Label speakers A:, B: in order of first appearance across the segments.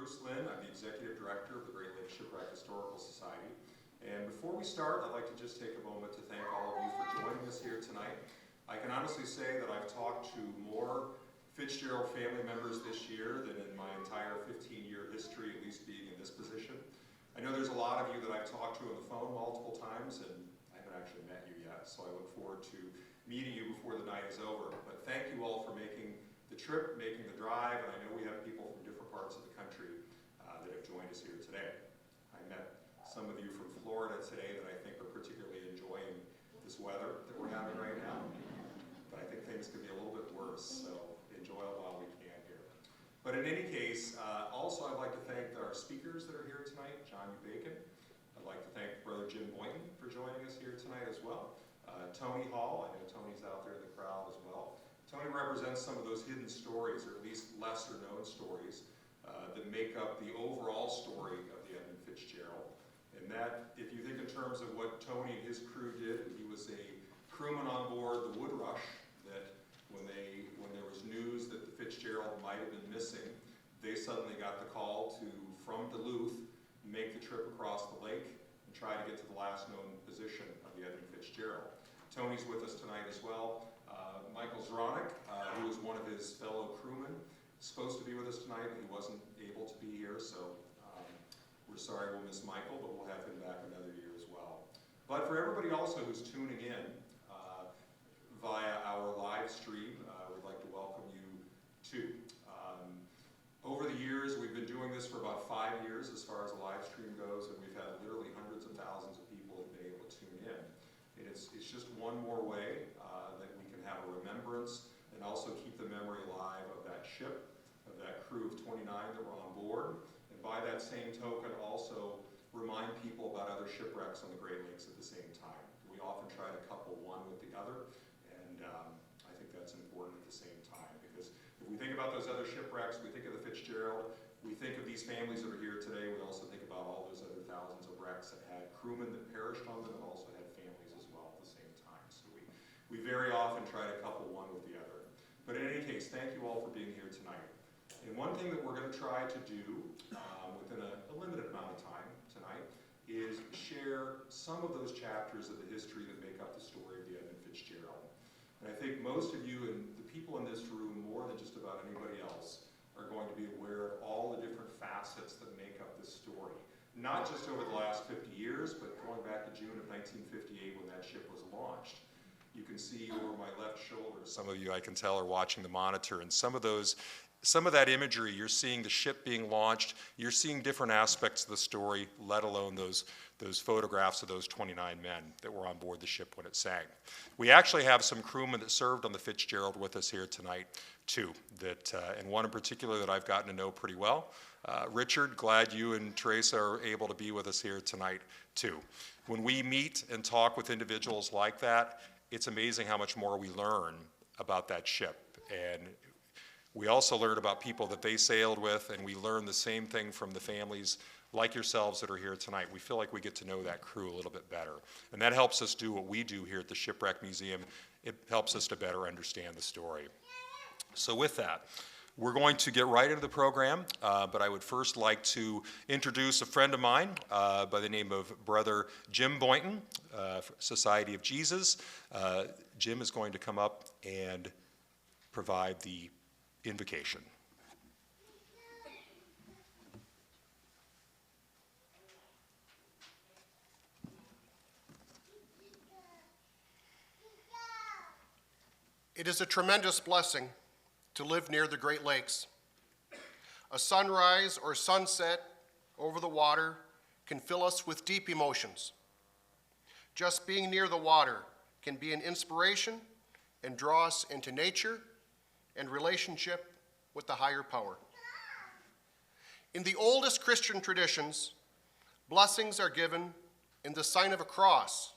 A: Bruce Lynn. I'm the Executive Director of the Great Lakes Shipwreck Historical Society. And before we start, I'd like to just take a moment to thank all of you for joining us here tonight. I can honestly say that I've talked to more Fitzgerald family members this year than in my entire 15-year history, at least being in this position. I know there's a lot of you that I've talked to on the phone multiple times, and I haven't actually met you yet, so I look forward to meeting you before the night is over. But thank you all for making the trip, making the drive, and I know we have people from different parts of the country that have joined us here today. I met some of you from Florida today that I think are particularly enjoying this weather that we're having right now, but I think things could be a little bit worse, so enjoy it while we can here. But in any case, also I'd like to thank our speakers that are here tonight, John U. Bacon. I'd like to thank Brother Jim Boynton for joining us here tonight as well. Tony Hall, I know Tony's out there in the crowd as well. Tony represents some of those hidden stories, or at least lesser known stories, that make up the overall story of the Edmund Fitzgerald. And that, if you think in terms of what Tony and his crew did, he was a crewman on board the Wood Rush, that when there was news that the Fitzgerald might have been missing, they suddenly got the call to, from Duluth, make the trip across the lake and try to get to the last known position of the Edmund Fitzgerald. Tony's with us tonight as well. Michael Zronik, who was one of his fellow crewmen, supposed to be with us tonight, but he wasn't able to be here, so we're sorry we'll miss Michael, but we'll have him back another year as well. But for everybody also who's tuning in via our live stream, we'd like to welcome you too. Over the years, we've been doing this for about 5 years as far as the live stream goes, and we've had literally hundreds of thousands of people who've been able to tune in. And it's just one more way that we can have a remembrance and also keep the memory alive of that ship, of that crew of 29 that were on board, and by that same token also remind people about other shipwrecks on the Great Lakes at the same time. We often try to couple one with the other, and I think that's important at the same time, because if we think about those other shipwrecks, we think of the Fitzgerald, we think of these families that are here today, we also think about all those other thousands of wrecks that had crewmen that perished on them and also had families as well at the same time. So we very often try to couple one with the other. But in any case, thank you all for being here tonight. And one thing that we're going to try to do within a limited amount of time tonight is share some of those chapters of the history that make up the story of the Edmund Fitzgerald. And I think most of you and the people in this room, more than just about anybody else, are going to be aware of all the different facets that make up this story. Not just over the last 50 years, but going back to June of 1958 when that ship was launched. You can see over my left shoulder, some of you I can tell are watching the monitor, and some of that imagery, you're seeing the ship being launched, you're seeing different aspects of the story, let alone those photographs of those 29 men that were on board the ship when it sank. We actually have some crewmen that served on the Fitzgerald with us here tonight too, and one in particular that I've gotten to know pretty well. Richard, glad you and Teresa are able to be with us here tonight too. When we meet and talk with individuals like that, it's amazing how much more we learn about that ship. And we also learn about people that they sailed with, and we learn the same thing from the families like yourselves that are here tonight. We feel like we get to know that crew a little bit better. And that helps us do what we do here at the Shipwreck Museum. It helps us to better understand the story. So with that, we're going to get right into the program, but I would first like to introduce a friend of mine by the name of Brother Jim Boynton, Society of Jesus. Jim is going to come up and provide the invocation.
B: It is a tremendous blessing to live near the Great Lakes. A sunrise or sunset over the water can fill us with deep emotions. Just being near the water can be an inspiration and draw us into nature and relationship with the higher power. In the oldest Christian traditions, blessings are given in the sign of a cross.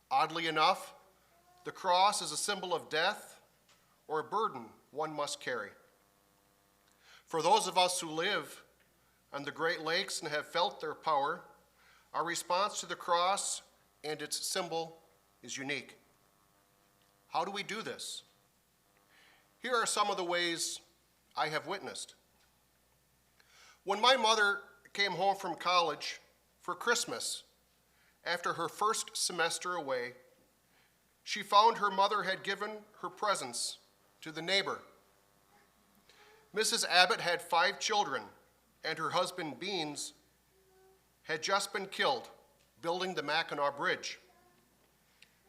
B: Oddly enough, the cross is a symbol of death or a burden one must carry. For those of us who live on the Great Lakes and have felt their power, our response to the cross and its symbol is unique. How do we do this? Here are some of the ways I have witnessed. When my mother came home from college for Christmas, after her first semester away, she found her mother had given her presents to the neighbor. Mrs. Abbott had 5 children, and her husband, Beans, had just been killed building the Mackinac Bridge.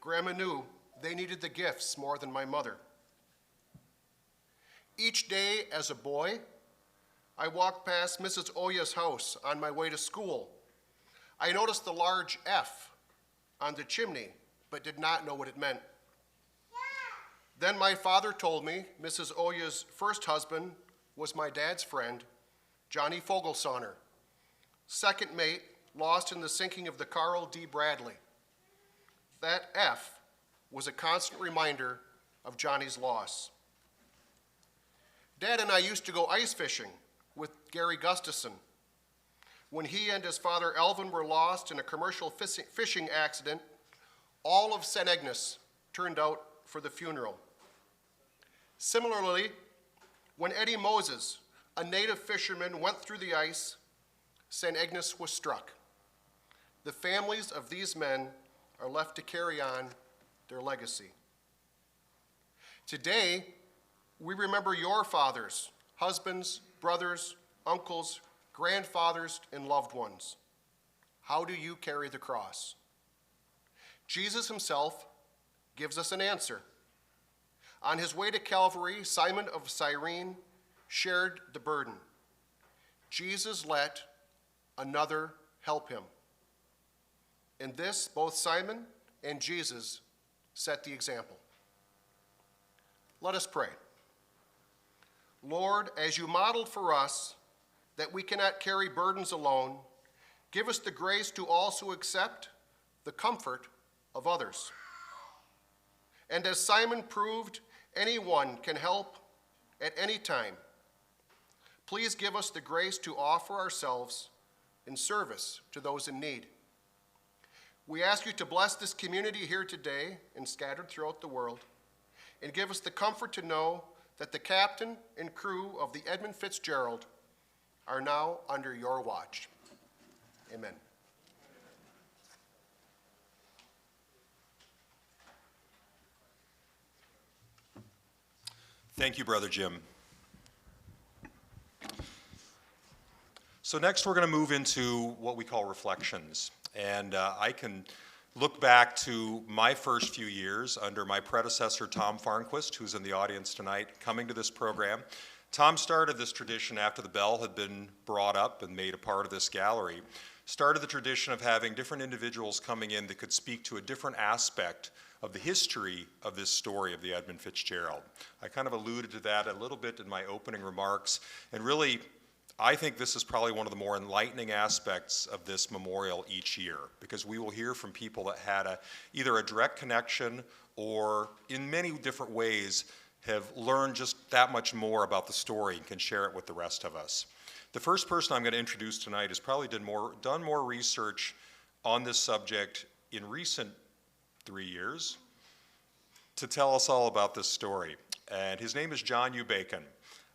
B: Grandma knew they needed the gifts more than my mother. Each day as a boy, I walked past Mrs. Oya's house on my way to school. I noticed the large F on the chimney, but did not know what it meant. Then my father told me Mrs. Oya's first husband was my dad's friend, Johnny Fogelsonner, second mate lost in the sinking of the Carl D. Bradley. That F was a constant reminder of Johnny's loss. Dad and I used to go ice fishing with Gary Gustafson. When he and his father Elvin were lost in a commercial fishing accident, all of St. Agnes turned out for the funeral. Similarly, when Eddie Moses, a native fisherman, went through the ice, St. Agnes was struck. The families of these men are left to carry on their legacy. Today, we remember your fathers, husbands, brothers, uncles, grandfathers, and loved ones. How do you carry the cross? Jesus himself gives us an answer. On his way to Calvary, Simon of Cyrene shared the burden. Jesus let another help him. In this, both Simon and Jesus set the example. Let us pray. Lord, as you modeled for us that we cannot carry burdens alone, give us the grace to also accept the comfort of others. And as Simon proved, anyone can help at any time. Please give us the grace to offer ourselves in service to those in need. We ask you to bless this community here today and scattered throughout the world, and give us the comfort to know that the captain and crew of the Edmund Fitzgerald are now under your watch. Amen.
A: Thank you, Brother Jim. So next we're going to move into what we call reflections. And I can look back to my first few years under my predecessor, Tom Farnquist, who's in the audience tonight, coming to this program. Tom started this tradition after the bell had been brought up and made a part of this gallery. Started the tradition of having different individuals coming in that could speak to a different aspect of the history of this story of the Edmund Fitzgerald. I kind of alluded to that a little bit in my opening remarks, and really, I think this is probably one of the more enlightening aspects of this memorial each year, because we will hear from people that had either a direct connection or in many different ways have learned just that much more about the story and can share it with the rest of us. The first person I'm going to introduce tonight has probably done more research on this subject in recent 3 years to tell us all about this story. And his name is John U. Bacon.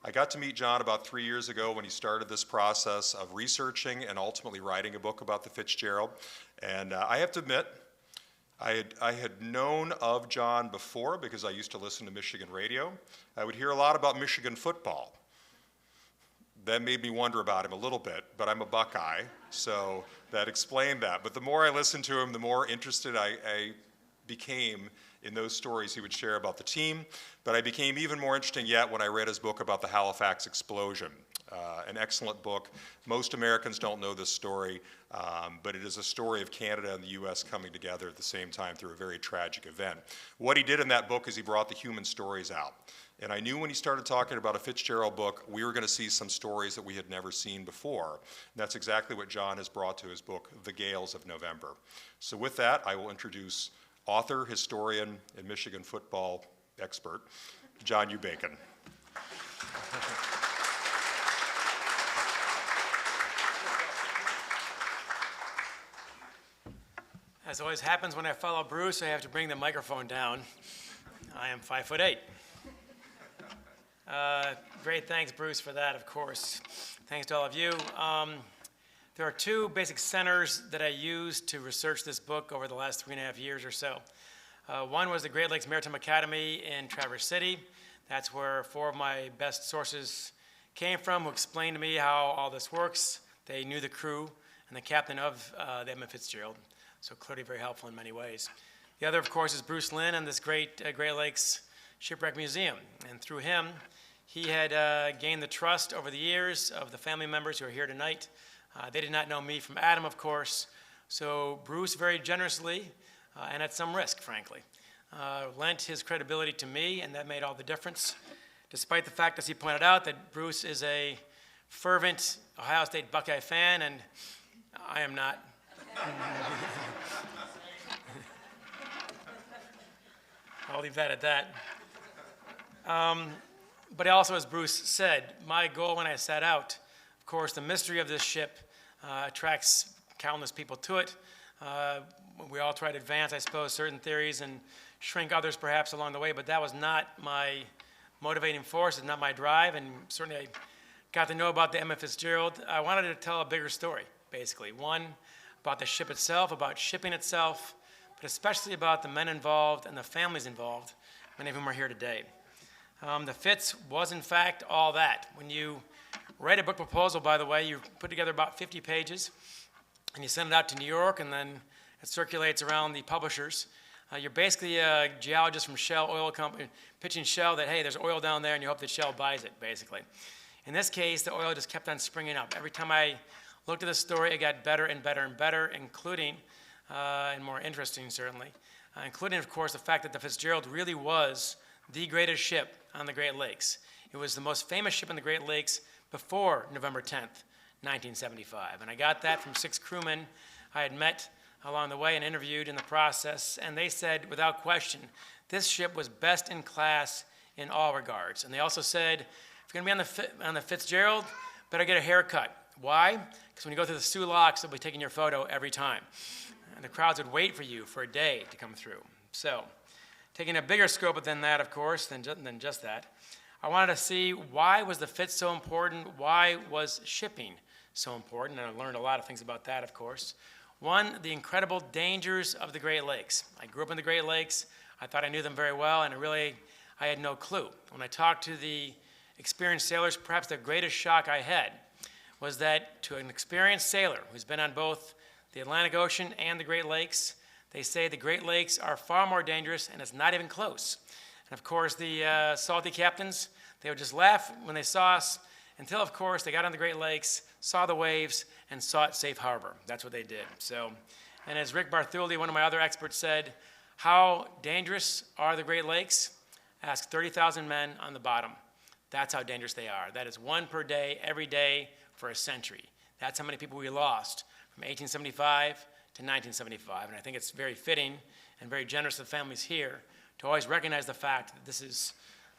A: I got to meet John about 3 years ago when he started this process of researching and ultimately writing a book about the Fitzgerald. And I have to admit, I had known of John before because I used to listen to Michigan radio. I would hear a lot about Michigan football. That made me wonder about him a little bit, but I'm a Buckeye, so that explained that. But the more I listened to him, the more interested I became in those stories he would share about the team. But I became even more interesting yet when I read his book about the Halifax explosion. An excellent book. Most Americans don't know this story, but it is a story of Canada and the U.S. coming together at the same time through a very tragic event. What he did in that book is he brought the human stories out. And I knew when he started talking about a Fitzgerald book, we were going to see some stories that we had never seen before. And that's exactly what John has brought to his book, The Gales of November. So with that, I will introduce author, historian, and Michigan football expert, John U. Bacon.
C: As always happens when I follow Bruce, I have to bring the microphone down. I am 5'8". Great, thanks, Bruce, for that, of course. Thanks to all of you. There are two basic centers that I used to research this book over the last 3.5 years or so. One was the Great Lakes Maritime Academy in Traverse City. That's where 4 of my best sources came from, who explained to me how all this works. They knew the crew and the captain of the Edmund Fitzgerald, so clearly very helpful in many ways. The other, of course, is Bruce Lynn and this great Great Lakes Shipwreck Museum. And through him, he had gained the trust over the years of the family members who are here tonight. They did not know me from Adam, of course. So Bruce very generously, and at some risk, frankly, lent his credibility to me, and that made all the difference. Despite the fact, as he pointed out, that Bruce is a fervent Ohio State Buckeye fan, and I am not. I'll leave that at that. But also, as Bruce said, my goal when I set out, of course, the mystery of this ship attracts countless people to it. We all try to advance, I suppose, certain theories and shrink others perhaps along the way, but that was not my motivating force, it's not my drive, and certainly I got to know about the Edmund Fitzgerald. I wanted to tell a bigger story, basically. One, about the ship itself, about shipping itself, but especially about the men involved and the families involved, many of whom are here today. The Fitz was, in fact, all that. When you write a book proposal, by the way, you put together about 50 pages, and you send it out to New York, and then it circulates around the publishers. You're basically a geologist from Shell Oil Company, pitching Shell that, hey, there's oil down there, and you hope that Shell buys it, basically. In this case, the oil just kept on springing up. Every time I looked at the story, it got better and better and better, including, and more interesting, certainly, including, of course, the fact that the Fitzgerald really was the greatest ship on the Great Lakes. It was the most famous ship in the Great Lakes before November 10th, 1975. And I got that from 6 crewmen I had met along the way and interviewed in the process, and they said, without question, this ship was best in class in all regards. And they also said, if you're going to be on the Fitzgerald, better get a haircut. Why? Because when you go through the Soo Locks, they'll be taking your photo every time. And the crowds would wait for you for a day to come through. So, taking a bigger scope than that, of course, than just that, I wanted to see why was the Fitz so important? Why was shipping so important? And I learned a lot of things about that, of course. One, the incredible dangers of the Great Lakes. I grew up in the Great Lakes. I thought I knew them very well, and I had no clue. When I talked to the experienced sailors, perhaps the greatest shock I had was that to an experienced sailor who's been on both the Atlantic Ocean and the Great Lakes, they say the Great Lakes are far more dangerous, and it's not even close. And of course, the salty captains, they would just laugh when they saw us, until, of course, they got on the Great Lakes, saw the waves, and sought safe harbor. That's what they did. So, and as Rick Barthuldi, one of my other experts, said, how dangerous are the Great Lakes? Ask 30,000 men on the bottom. That's how dangerous they are. That is 1 per day, every day, for a century. That's how many people we lost from 1875 to 1975. And I think it's very fitting and very generous of the families here to always recognize the fact that this is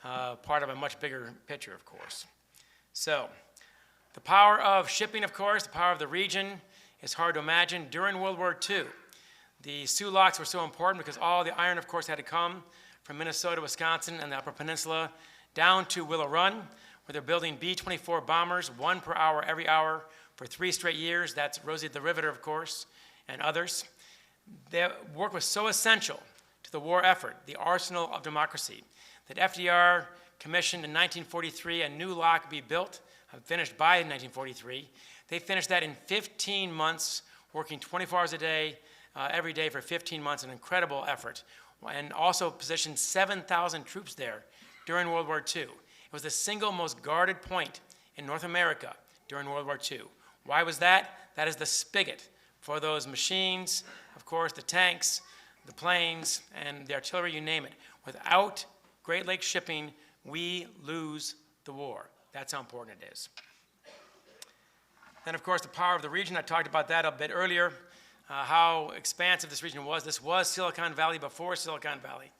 C: part of a much bigger picture, of course. So, the power of shipping, of course, the power of the region is hard to imagine. During World War II, the Soo Locks were so important because all the iron, of course, had to come from Minnesota, Wisconsin, and the Upper Peninsula down to Willow Run, where they're building B-24 bombers, 1 per hour, every hour, for 3 straight years. That's Rosie the Riveter, of course, and others. Their work was so essential to the war effort, the arsenal of democracy, that FDR commissioned in 1943 a new lock be built, finished by 1943. They finished that in 15 months, working 24 hours a day, every day for 15 months, an incredible effort, and also positioned 7,000 troops there during World War II. It was the single most guarded point in North America during World War II. Why was that? That is the spigot for those machines, of course, the tanks, the planes, and the artillery, you name it. Without Great Lakes shipping, we lose the war. That's how important it is. Then, of course, the power of the region. I talked about that a bit earlier, how expansive this region was. This was Silicon Valley before Silicon Valley.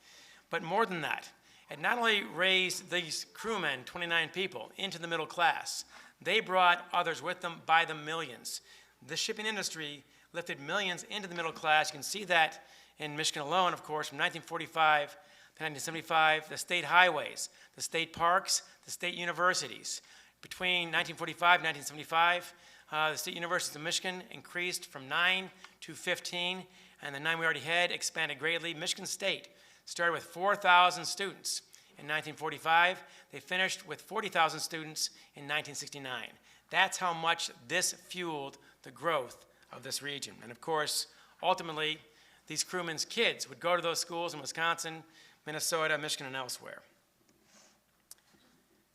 C: But more than that, it not only raised these crewmen, 29 people, into the middle class, they brought others with them by the millions. The shipping industry lifted millions into the middle class. You can see that in Michigan alone, of course, from 1945 to 1975, the state highways, the state parks, the state universities. Between 1945 and 1975, the state universities of Michigan increased from 9 to 15, and the 9 we already had expanded greatly. Michigan State started with 4,000 students in 1945. They finished with 40,000 students in 1969. That's how much this fueled the growth of this region. And of course, ultimately, these crewmen's kids would go to those schools in Wisconsin, Minnesota, Michigan, and elsewhere.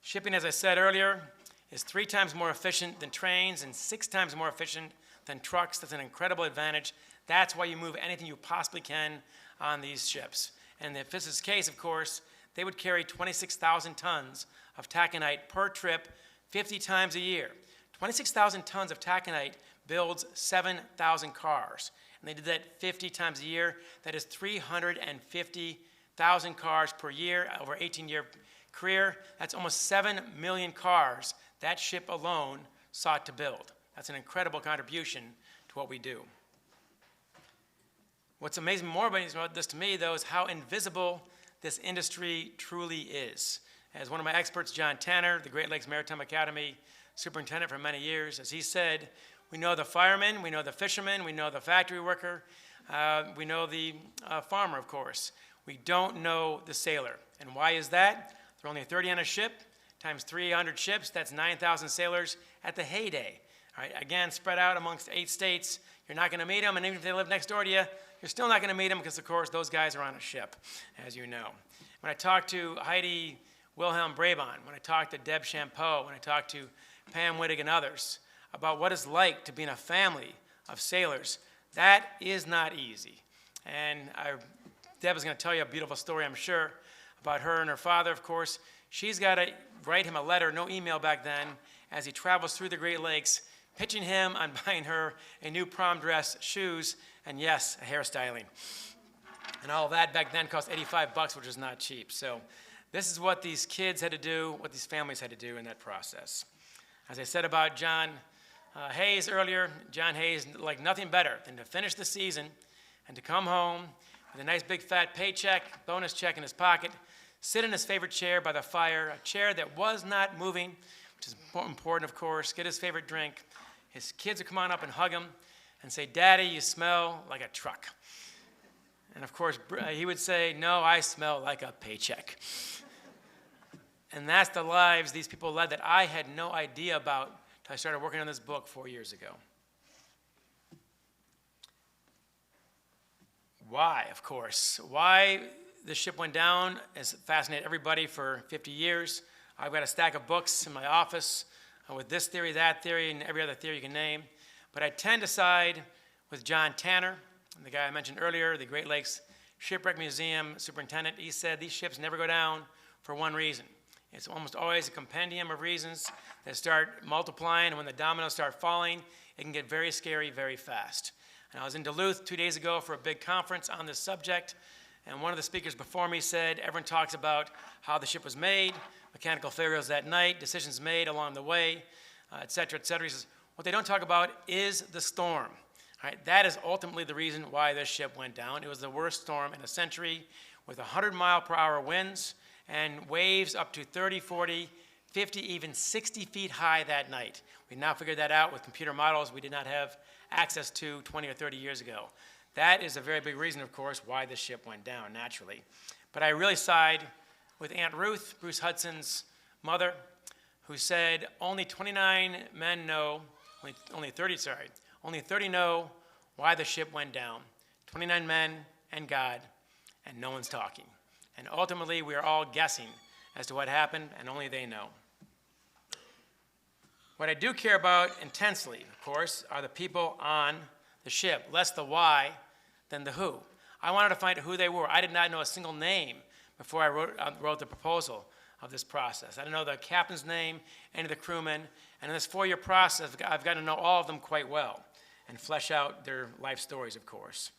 C: Shipping, as I said earlier, is 3 times more efficient than trains and 6 times more efficient than trucks. That's an incredible advantage. That's why you move anything you possibly can on these ships. And if this is the case, of course, they would carry 26,000 tons of taconite per trip 50 times a year. 26,000 tons of taconite builds 7,000 cars. And they did that 50 times a year. That is 350,000 cars per year over an 18-year career. That's almost 7 million cars that ship alone sought to build. That's an incredible contribution to what we do. What's amazing more about this to me, though, is how invisible this industry truly is. As one of my experts, John Tanner, the Great Lakes Maritime Academy superintendent for many years, as he said, we know the fireman, we know the fisherman, we know the factory worker, we know the farmer, of course. We don't know the sailor. And why is that? There are only 30 on a ship, times 300 ships, that's 9,000 sailors at the heyday. All right, again, spread out amongst 8 states. You're not going to meet them, and even if they live next door to you, you're still not going to meet them because, of course, those guys are on a ship, as you know. When I talked to Heidi Wilhelm Brabant, when I talked to Deb Champeau, when I talked to Pam Wittig and others about what it's like to be in a family of sailors, that is not easy. And Deb is going to tell you a beautiful story, I'm sure, about her and her father, of course. She's got to write him a letter, no email back then, as he travels through the Great Lakes, pitching him on buying her a new prom dress, shoes, and yes, a hairstyling. And all that back then cost $85, which is not cheap. So this is what these kids had to do, what these families had to do in that process. As I said about John Hayes earlier, John Hayes liked nothing better than to finish the season and to come home with a nice big fat paycheck, bonus check in his pocket, sit in his favorite chair by the fire, a chair that was not moving, which is important, of course, get his favorite drink. His kids would come on up and hug him and say, "Daddy, you smell like a truck." And of course, he would say, "No, I smell like a paycheck." And that's the lives these people led that I had no idea about until I started working on this book 4 years ago. Why, of course? Why the ship went down has fascinated everybody for 50 years. I've got a stack of books in my office with this theory, that theory, and every other theory you can name. But I tend to side with John Tanner, the guy I mentioned earlier, the Great Lakes Shipwreck Museum superintendent. He said these ships never go down for one reason. It's almost always a compendium of reasons that start multiplying, and when the dominoes start falling, it can get very scary very fast. And I was in Duluth 2 days ago for a big conference on this subject, and one of the speakers before me said, everyone talks about how the ship was made, mechanical failures that night, decisions made along the way, et cetera, et cetera. He says, what they don't talk about is the storm. All right, that is ultimately the reason why this ship went down. It was the worst storm in a century with 100-mile-per-hour winds and waves up to 30, 40, 50, even 60 feet high that night. We now figured that out with computer models we did not have access to 20 or 30 years ago. That is a very big reason, of course, why the ship went down, naturally. But I really side with Aunt Ruth, Bruce Hudson's mother, who said only 29 men know, only 30 know why the ship went down. 29 men and God, and no one's talking. And ultimately, we are all guessing as to what happened, and only they know. What I do care about intensely, of course, are the people on the ship, less the why than the who. I wanted to find out who they were. I did not know a single name before I wrote the proposal of this process. I didn't know the captain's name, any of the crewmen, and in this 4-year process, I've got to know all of them quite well and flesh out their life stories, of course.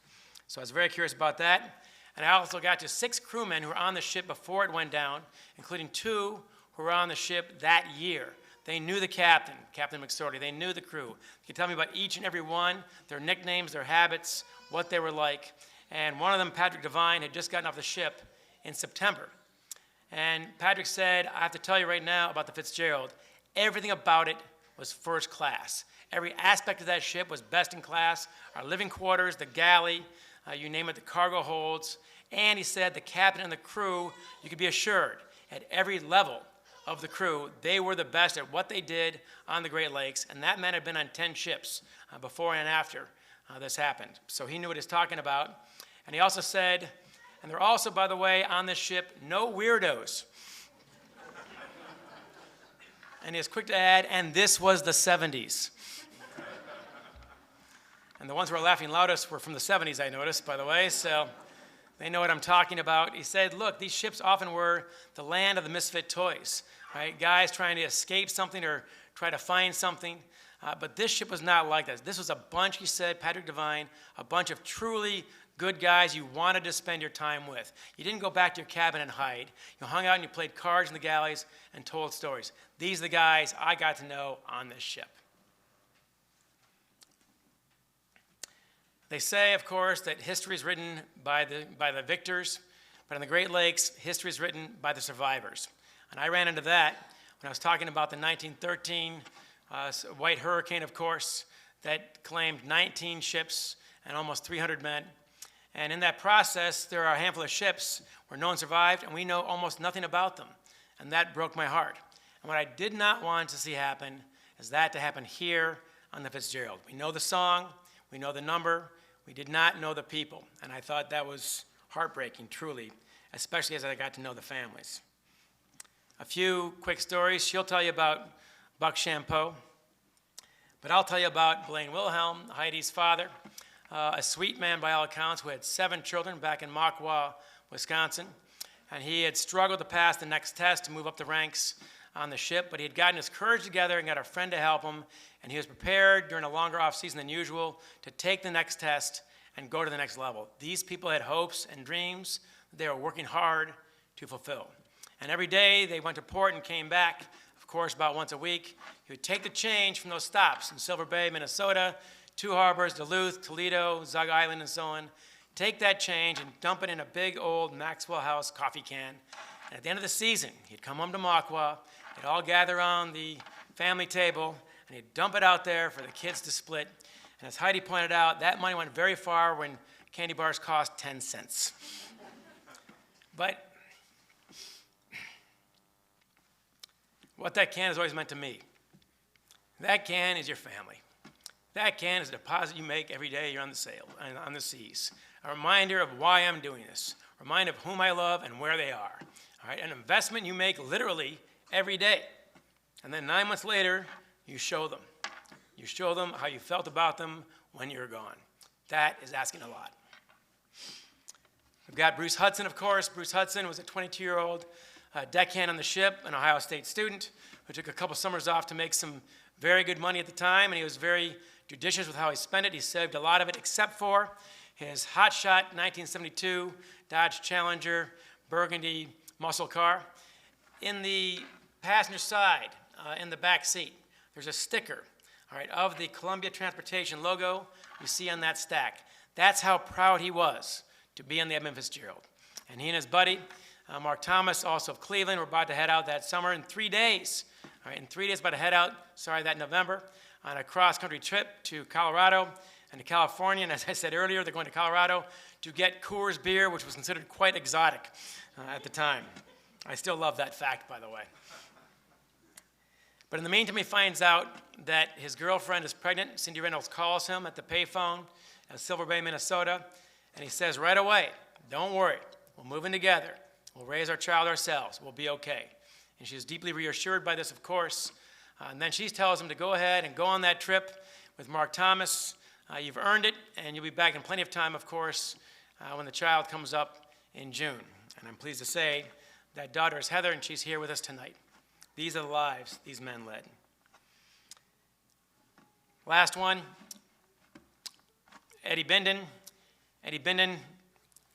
C: So I was very curious about that. And I also got to 6 crewmen who were on the ship before it went down, including 2 who were on the ship that year. They knew the captain, Captain McSorley. They knew the crew. They could tell me about each and every one, their nicknames, their habits, what they were like. And one of them, Patrick Devine, had just gotten off the ship in September. And Patrick said, I have to tell you right now about the Fitzgerald, everything about it was first class. Every aspect of that ship was best in class. Our living quarters, the galley, you name it, the cargo holds. And he said the captain and the crew, you could be assured, at every level of the crew, they were the best at what they did on the Great Lakes. And that man had been on 10 ships before and after this happened. So he knew what he was talking about. And he also said, and there are also, by the way, on this ship, no weirdos. And he was quick to add, and this was the 70s. And the ones who were laughing loudest were from the 70s, I noticed, by the way, so they know what I'm talking about. He said, look, these ships often were the land of the misfit toys, right? Guys trying to escape something or try to find something. But this ship was not like that. This was a bunch, he said, Patrick Devine, a bunch of truly good guys you wanted to spend your time with. You didn't go back to your cabin and hide. You hung out and you played cards in the galleys and told stories. These are the guys I got to know on this ship. They say, of course, that history is written by the victors, but in the Great Lakes, history is written by the survivors. And I ran into that when I was talking about the 1913 White Hurricane, of course, that claimed 19 ships and almost 300 men. And in that process, there are a handful of ships where no one survived, and we know almost nothing about them. And that broke my heart. And what I did not want to see happen is that to happen here on the Fitzgerald. We know the song, we know the number, we did not know the people. And I thought that was heartbreaking, truly, especially as I got to know the families. A few quick stories. She'll tell you about Buck Champeau, but I'll tell you about Blaine Wilhelm, Heidi's father, a sweet man by all accounts who had 7 children back in Makwa, Wisconsin. And he had struggled to pass the next test to move up the ranks on the ship, but he had gotten his courage together and got a friend to help him, and he was prepared during a longer off season than usual to take the next test and go to the next level. These people had hopes and dreams that they were working hard to fulfill. And every day they went to port and came back, of course, about once a week. He would take the change from those stops in Silver Bay, Minnesota, Two Harbors, Duluth, Toledo, Zug Island, and so on. Take that change and dump it in a big old Maxwell House coffee can. And at the end of the season, he'd come home to Makwa, they'd all gather around the family table, and he'd dump it out there for the kids to split. And as Heidi pointed out, that money went very far when candy bars cost 10 cents. But what that can has always meant to me, that can is your family. That can is a deposit you make every day you're on the seas. A reminder of why I'm doing this. A reminder of whom I love and where they are. All right, an investment you make literally every day. And then 9 months later, you show them. You show them how you felt about them when you're gone. That is asking a lot. We've got Bruce Hudson, of course. Bruce Hudson was a 22-year-old deckhand on the ship, an Ohio State student who took a couple summers off to make some very good money at the time, and he was very judicious with how he spent it. He saved a lot of it except for his hotshot 1972 Dodge Challenger burgundy muscle car. In the passenger side, in the back seat, there's a sticker, all right, of the Columbia Transportation logo you see on that stack. That's how proud he was to be on the Edmund Fitzgerald. And he and his buddy, Mark Thomas, also of Cleveland, were about to head out that summer in 3 days. All right, in 3 days, about to head out, that November, on a cross-country trip to Colorado and to California. And as I said earlier, they're going to Colorado to get Coors beer, which was considered quite exotic at the time. I still love that fact, by the way. But in the meantime, he finds out that his girlfriend is pregnant. Cindy Reynolds calls him at the payphone at Silver Bay, Minnesota, and he says right away, don't worry, we'll move in together. We'll raise our child ourselves. We'll be okay. And she's deeply reassured by this, of course. And then she tells him to go ahead and go on that trip with Mark Thomas. You've earned it, and you'll be back in plenty of time, of course, when the child comes up in June. And I'm pleased to say that daughter is Heather, and she's here with us tonight. These are the lives these men led. Last one, Eddie Binden. Eddie Binden,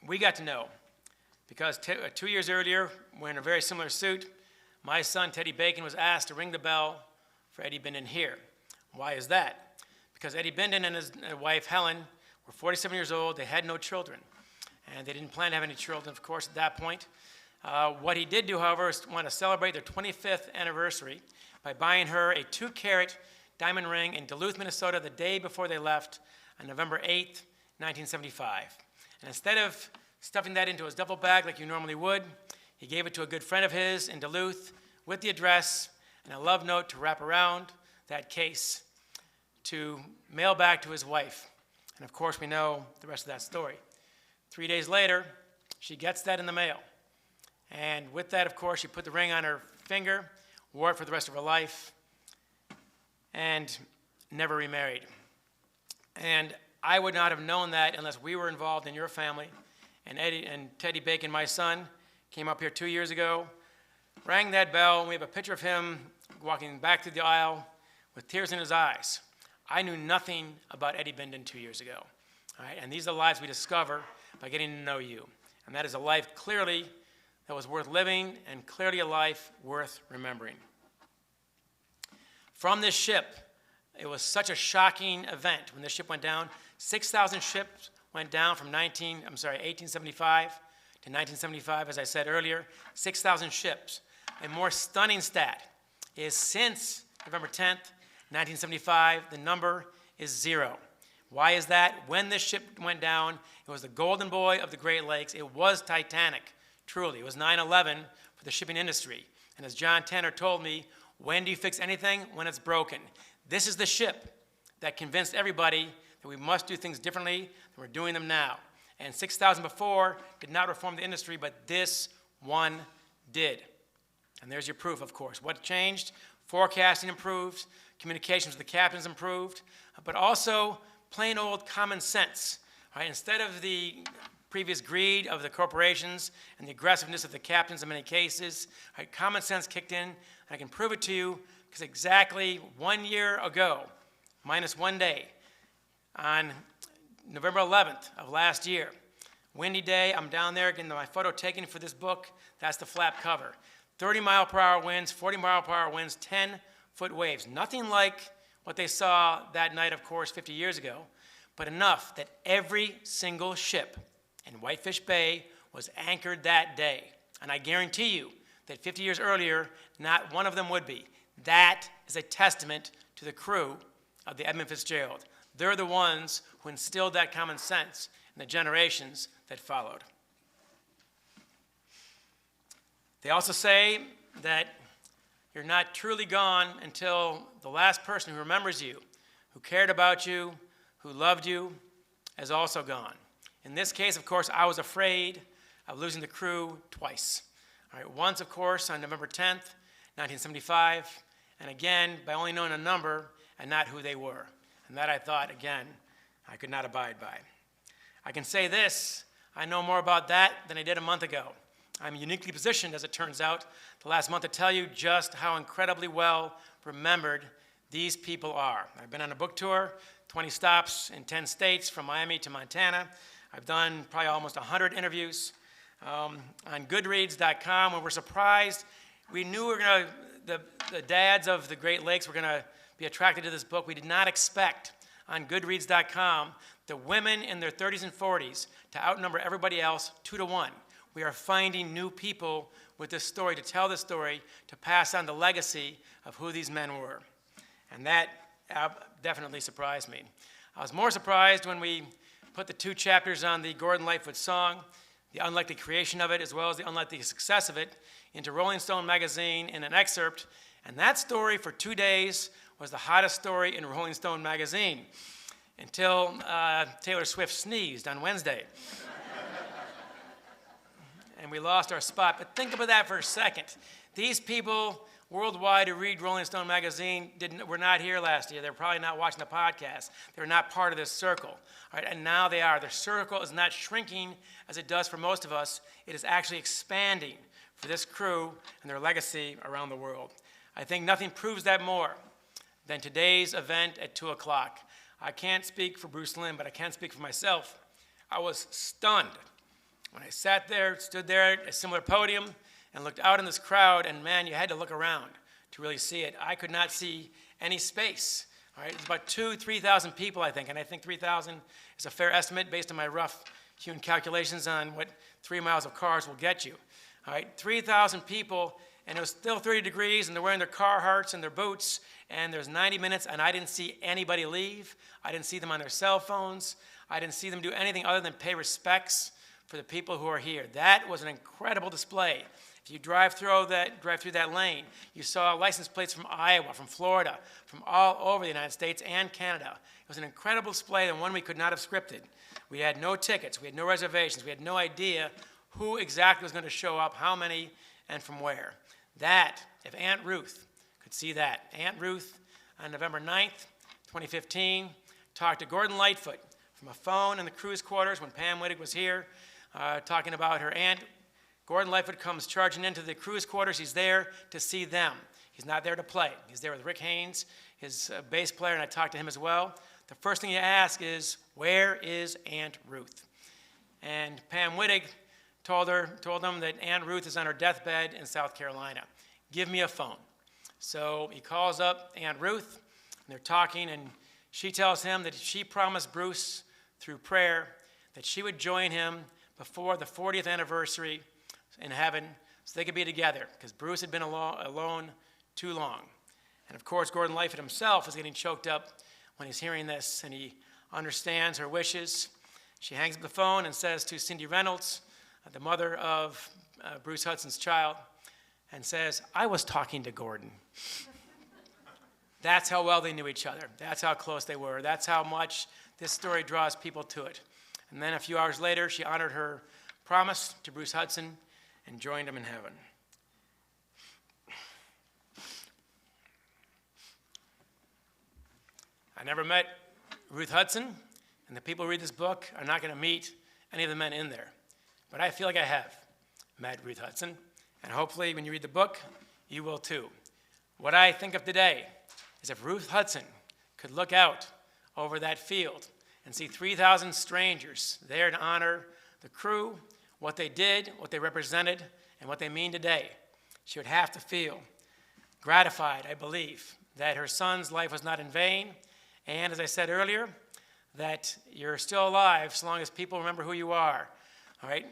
C: we got to know because 2 years earlier, wearing a very similar suit, my son, Teddy Bacon, was asked to ring the bell for Eddie Binden here. Why is that? Because Eddie Binden and his wife, Helen, were 47 years old. They had no children. and they didn't plan to have any children, of course, at that point. What he did do, however, is want to celebrate their 25th anniversary by buying her a 2-carat diamond ring in Duluth, Minnesota, the day before they left on November 8th, 1975. And instead of stuffing that into his duffel bag like you normally would, he gave it to a good friend of his in Duluth with the address and a love note to wrap around that case to mail back to his wife. And of course, we know the rest of that story. 3 days later, she gets that in the mail. And with that, of course, she put the ring on her finger, wore it for the rest of her life, and never remarried. And I would not have known that unless we were involved in your family. And Teddy Bacon, my son, came up here 2 years ago, rang that bell, and we have a picture of him walking back through the aisle with tears in his eyes. I knew nothing about Eddie Bindon 2 years ago. All right? And these are the lives we discover by getting to know you. And that is a life clearly that was worth living and clearly a life worth remembering. From this ship, it was such a shocking event when this ship went down. 6,000 ships went down from 1875 to 1975, as I said earlier. 6,000 ships. A more stunning stat is since November 10th, 1975, the number is 0. Why is that? When this ship went down, it was the golden boy of the Great Lakes. It was Titanic, truly. It was 9/11 for the shipping industry. And as John Tanner told me, when do you fix anything? When it's broken. This is the ship that convinced everybody that we must do things differently than we're doing them now. And 6,000 before did not reform the industry, but this one did. And there's your proof, of course. What changed? Forecasting improved, communications with the captains improved, but also plain old common sense. Right? Instead of the previous greed of the corporations and the aggressiveness of the captains in many cases, right, common sense kicked in, and I can prove it to you because exactly 1 year ago, minus 1 day, on November 11th of last year, windy day, I'm down there getting my photo taken for this book. That's the flap cover. 30-mile-per-hour winds, 40-mile-per-hour winds, 10-foot waves. Nothing like what they saw that night, of course, 50 years ago, but enough that every single ship in Whitefish Bay was anchored that day. And I guarantee you that 50 years earlier, not one of them would be. That is a testament to the crew of the Edmund Fitzgerald. They're the ones who instilled that common sense in the generations that followed. They also say that you're not truly gone until the last person who remembers you, who cared about you, who loved you, is also gone. In this case, of course, I was afraid of losing the crew twice. All right, once, of course, on November 10th, 1975, and again, by only knowing a number and not who they were. And that I thought, again, I could not abide by. I can say this, I know more about that than I did a month ago. I'm uniquely positioned, as it turns out, the last month to tell you just how incredibly well remembered these people are. I've been on a book tour, 20 stops in 10 states, from Miami to Montana. I've done probably almost 100 interviews on Goodreads.com, and we're surprised. We knew the dads of the Great Lakes were going to be attracted to this book. We did not expect on Goodreads.com the women in their 30s and 40s to outnumber everybody else 2-1. We are finding new people with this story, to tell this story, to pass on the legacy of who these men were. And that definitely surprised me. I was more surprised when we put the 2 chapters on the Gordon Lightfoot song, the unlikely creation of it, as well as the unlikely success of it, into Rolling Stone magazine in an excerpt. And that story for 2 days was the hottest story in Rolling Stone magazine until Taylor Swift sneezed on Wednesday. And we lost our spot. But think about that for a second. These people worldwide who read Rolling Stone magazine were not here last year. They're probably not watching the podcast. They're not part of this circle. All right, and now they are. The circle is not shrinking as it does for most of us. It is actually expanding for this crew and their legacy around the world. I think nothing proves that more than today's event at 2 o'clock. I can't speak for Bruce Lynn, but I can speak for myself. I was stunned when I stood there at a similar podium and looked out in this crowd, and man, you had to look around to really see it. I could not see any space. All right, it's about 2,000 to 3,000 people, I think, and I think 3,000 is a fair estimate based on my rough doing calculations on what 3 miles of cars will get you. All right, 3,000 people, and it was still 30 degrees, and they're wearing their Carhartts and their boots, and there's 90 minutes, and I didn't see anybody leave. I didn't see them on their cell phones. I didn't see them do anything other than pay respects for the people who are here. That was an incredible display. If you drive through that lane, you saw license plates from Iowa, from Florida, from all over the United States and Canada. It was an incredible display and one we could not have scripted. We had no tickets, we had no reservations, we had no idea who exactly was going to show up, how many, and from where. That, if Aunt Ruth could see that. Aunt Ruth, on November 9th, 2015, talked to Gordon Lightfoot from a phone in the crew's quarters when Pam Wittig was here, talking about her aunt. Gordon Lightfoot comes charging into the crew's quarters. He's there to see them. He's not there to play. He's there with Rick Haynes, his bass player, and I talked to him as well. The first thing you ask is, where is Aunt Ruth? And Pam Wittig told them that Aunt Ruth is on her deathbed in South Carolina. Give me a phone. So he calls up Aunt Ruth, and they're talking, and she tells him that she promised Bruce through prayer that she would join him before the 40th anniversary in heaven so they could be together, because Bruce had been alone too long. And of course, Gordon Lightfoot himself is getting choked up when he's hearing this, and he understands her wishes. She hangs up the phone and says to Cindy Reynolds, the mother of Bruce Hudson's child, and says, I was talking to Gordon. That's how well they knew each other. That's how close they were. That's how much this story draws people to it. And then a few hours later, she honored her promise to Bruce Hudson and joined him in heaven. I never met Ruth Hudson, and the people who read this book are not going to meet any of the men in there. But I feel like I have met Ruth Hudson, and hopefully when you read the book, you will too. What I think of today is if Ruth Hudson could look out over that field and see 3,000 strangers there to honor the crew, what they did, what they represented, and what they mean today, she would have to feel gratified, I believe, that her son's life was not in vain, and as I said earlier, that you're still alive so long as people remember who you are. All right?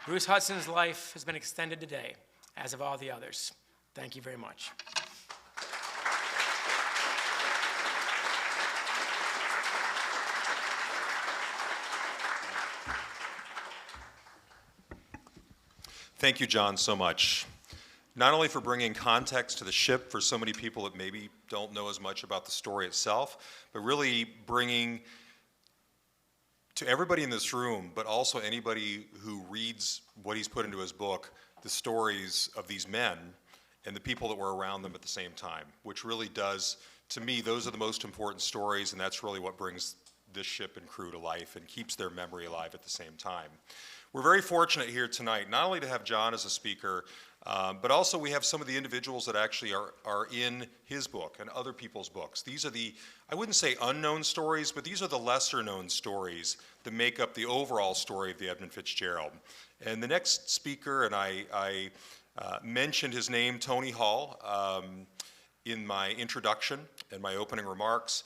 C: Bruce Hudson's life has been extended today, as have all the others. Thank you very much.
A: Thank you, John, so much. Not only for bringing context to the ship for so many people that maybe don't know as much about the story itself, but really bringing to everybody in this room, but also anybody who reads what he's put into his book, the stories of these men and the people that were around them at the same time, which really does, to me, those are the most important stories, and that's really what brings this ship and crew to life and keeps their memory alive at the same time. We're very fortunate here tonight, not only to have John as a speaker, but also we have some of the individuals that actually are in his book and other people's books. These are the, I wouldn't say unknown stories, but these are the lesser known stories that make up the overall story of the Edmund Fitzgerald. And the next speaker, and I mentioned his name, Tony Hall, in my introduction and my opening remarks.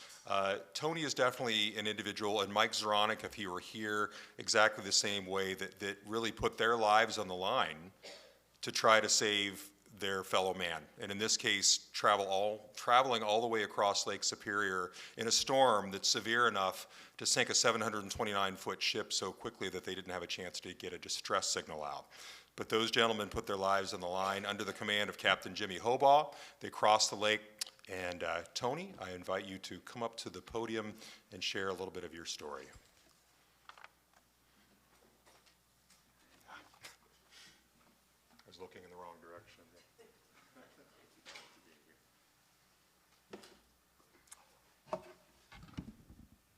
A: Tony is definitely an individual, and Mike Zeranek, if he were here, exactly the same way, that really put their lives on the line to try to save their fellow man. And in this case, traveling all the way across Lake Superior in a storm that's severe enough to sink a 729-foot ship so quickly that they didn't have a chance to get a distress signal out. But those gentlemen put their lives on the line under the command of Captain Jimmy Hobaugh. They crossed the lake. And Tony, I invite you to come up to the podium and share a little bit of your story. I was looking in the wrong direction.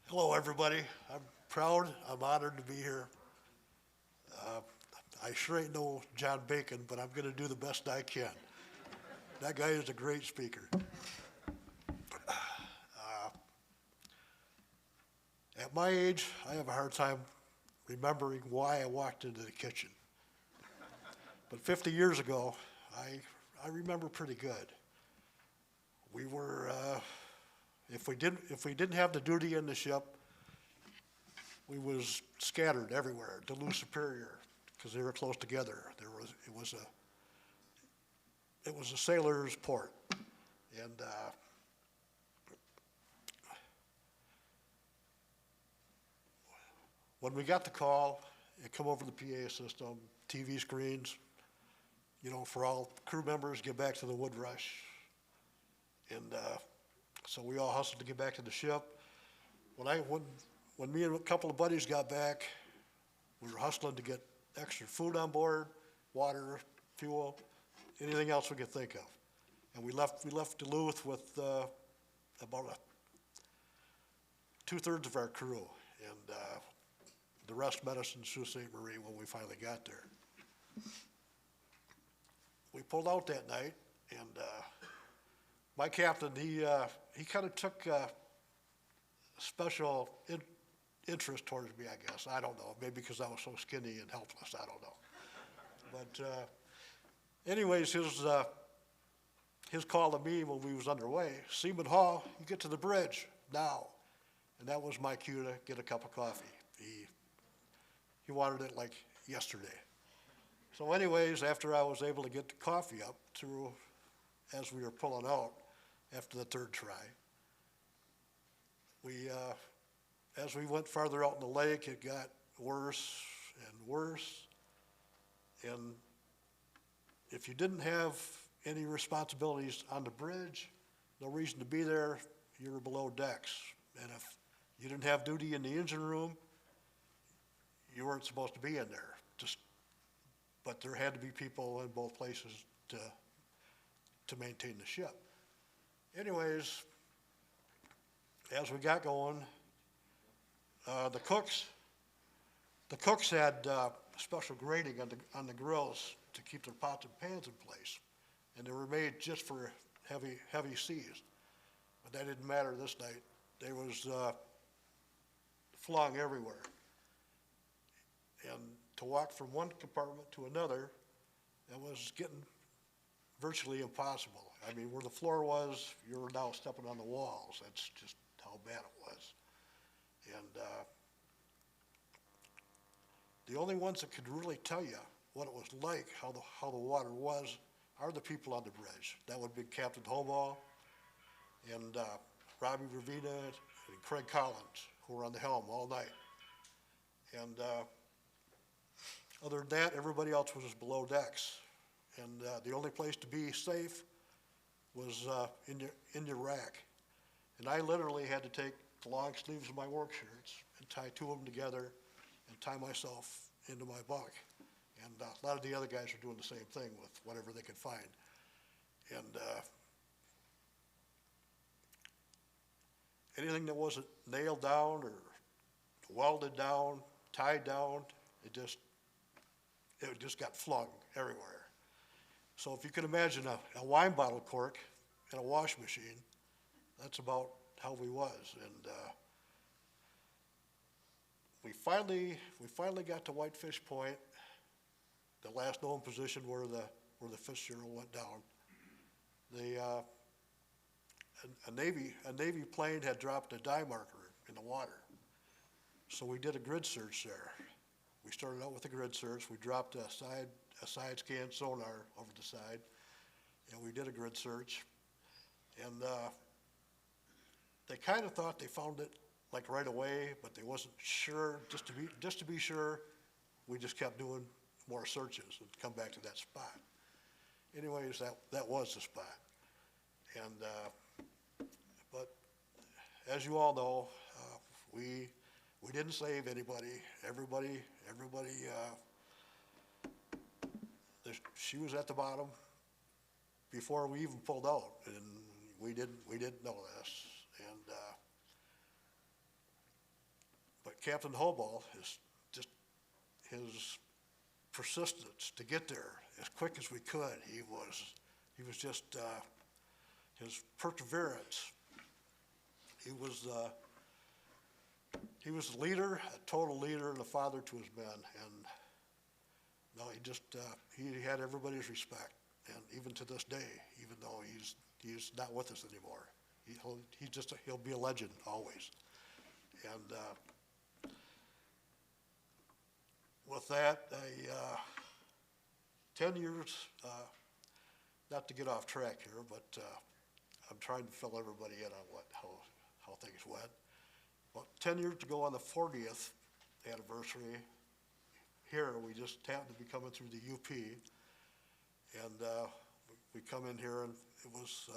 D: Hello, everybody. I'm proud. I'm honored to be here. I sure ain't no John Bacon, but I'm going to do the best I can. That guy is a great speaker. At my age, I have a hard time remembering why I walked into the kitchen. But 50 years ago, I remember pretty good. We were, if we didn't have the duty in the ship, we was scattered everywhere, Duluth Superior, because they were close together. It was a sailor's port. And when we got the call, it come over the PA system, TV screens, you know, for all crew members, get back to the wood rush. And so we all hustled to get back to the ship. When me and a couple of buddies got back, we were hustling to get extra food on board, water, fuel, anything else we could think of. And we left Duluth with about 2/3 of our crew, and the rest met us in Sault Ste. Marie when we finally got there. We pulled out that night, and my captain, he kind of took special interest towards me, I guess. I don't know, maybe because I was so skinny and helpless, I don't know. But anyways, his call to me when we was underway, Seaman Hall, you get to the bridge now. And that was my cue to get a cup of coffee. He wanted it like yesterday. So anyways, after I was able to get the coffee up through, as we were pulling out after the third try, as we went farther out in the lake, it got worse and worse. And if you didn't have any responsibilities on the bridge, no reason to be there, you were below decks. And if you didn't have duty in the engine room, you weren't supposed to be in there. But there had to be people in both places to maintain the ship. Anyways, as we got going, the cooks had special grating on the grills to keep their pots and pans in place, and they were made just for heavy seas. But that didn't matter this night. They was flung everywhere, and to walk from one compartment to another, it was getting virtually impossible. I mean, where the floor was, you were now stepping on the walls. That's just how bad it was. And the only ones that could really tell you what it was like, how the water was, are the people on the bridge. That would be Captain Hoball and Robbie Ravina and Craig Collins, who were on the helm all night. And other than that, everybody else was below decks. And the only place to be safe was in your rack. And I literally had to take the long sleeves of my work shirts and tie two of them together and tie myself into my bunk. And a lot of the other guys are doing the same thing with whatever they could find. And anything that wasn't nailed down or welded down, tied down, it just got flung everywhere. So if you can imagine a wine bottle cork in a wash machine, that's about how we was. And we finally got to Whitefish Point, the last known position where the Fitzgerald went down. A Navy plane had dropped a dye marker in the water. So we did a grid search there. We started out with a grid search. We dropped a side scan sonar over the side, and we did a grid search. And they kind of thought they found it like right away, but they wasn't sure. Just to be sure, we just kept doing more searches and come back to that spot. Anyways, that was the spot. And but as you all know, we didn't save anybody. Everybody. She was at the bottom before we even pulled out, and we didn't know this. And but Captain Hoball is just his persistence to get there as quick as we could. He was just his perseverance. He was the leader, a total leader, and a father to his men. And no, he had everybody's respect. And even to this day, even though he's not with us anymore, he'll be a legend always. And with that, 10 years, not to get off track here, but I'm trying to fill everybody in on how things went. Well, 10 years ago on the 40th anniversary, here, we just happened to be coming through the UP, and we come in here, and it was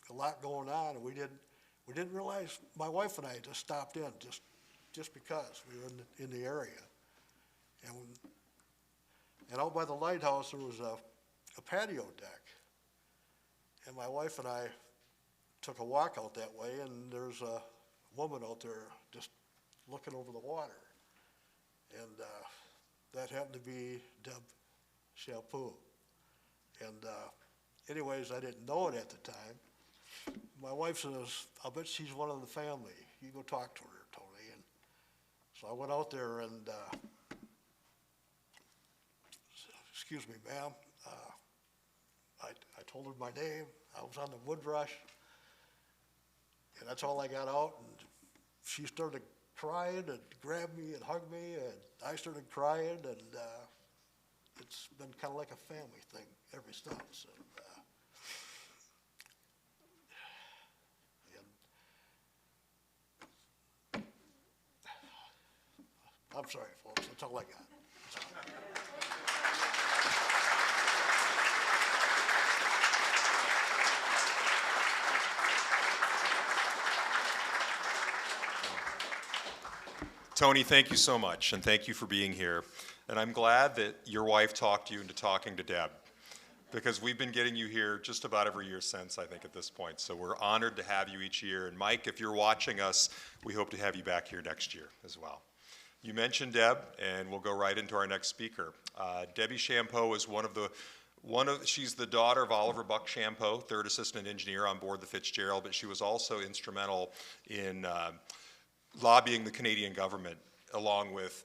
D: a lot going on, and we didn't realize, my wife and I just stopped in just because we were in the area. And out by the lighthouse, there was a patio deck. And my wife and I took a walk out that way, and there's a woman out there just looking over the water. And that happened to be Deb Shampoo. And anyways, I didn't know it at the time. My wife says, "I'll bet she's one of the family. You go talk to her, Tony." And so I went out there and, "Excuse me, ma'am." I told her my name. I was on the wood rush. And that's all I got out. And she started crying and grabbed me and hugged me. And I started crying. And it's been kind of like a family thing ever since. And I'm sorry, folks. That's all I got.
A: Tony, thank you so much, and thank you for being here. And I'm glad that your wife talked you into talking to Deb, because we've been getting you here just about every year since, I think, at this point. So we're honored to have you each year. And Mike, if you're watching us, we hope to have you back here next year as well. You mentioned Deb, and we'll go right into our next speaker. Debbie Shampoo is she's the daughter of Oliver Buck Shampoo, third assistant engineer on board the Fitzgerald, but she was also instrumental in lobbying the Canadian government, along with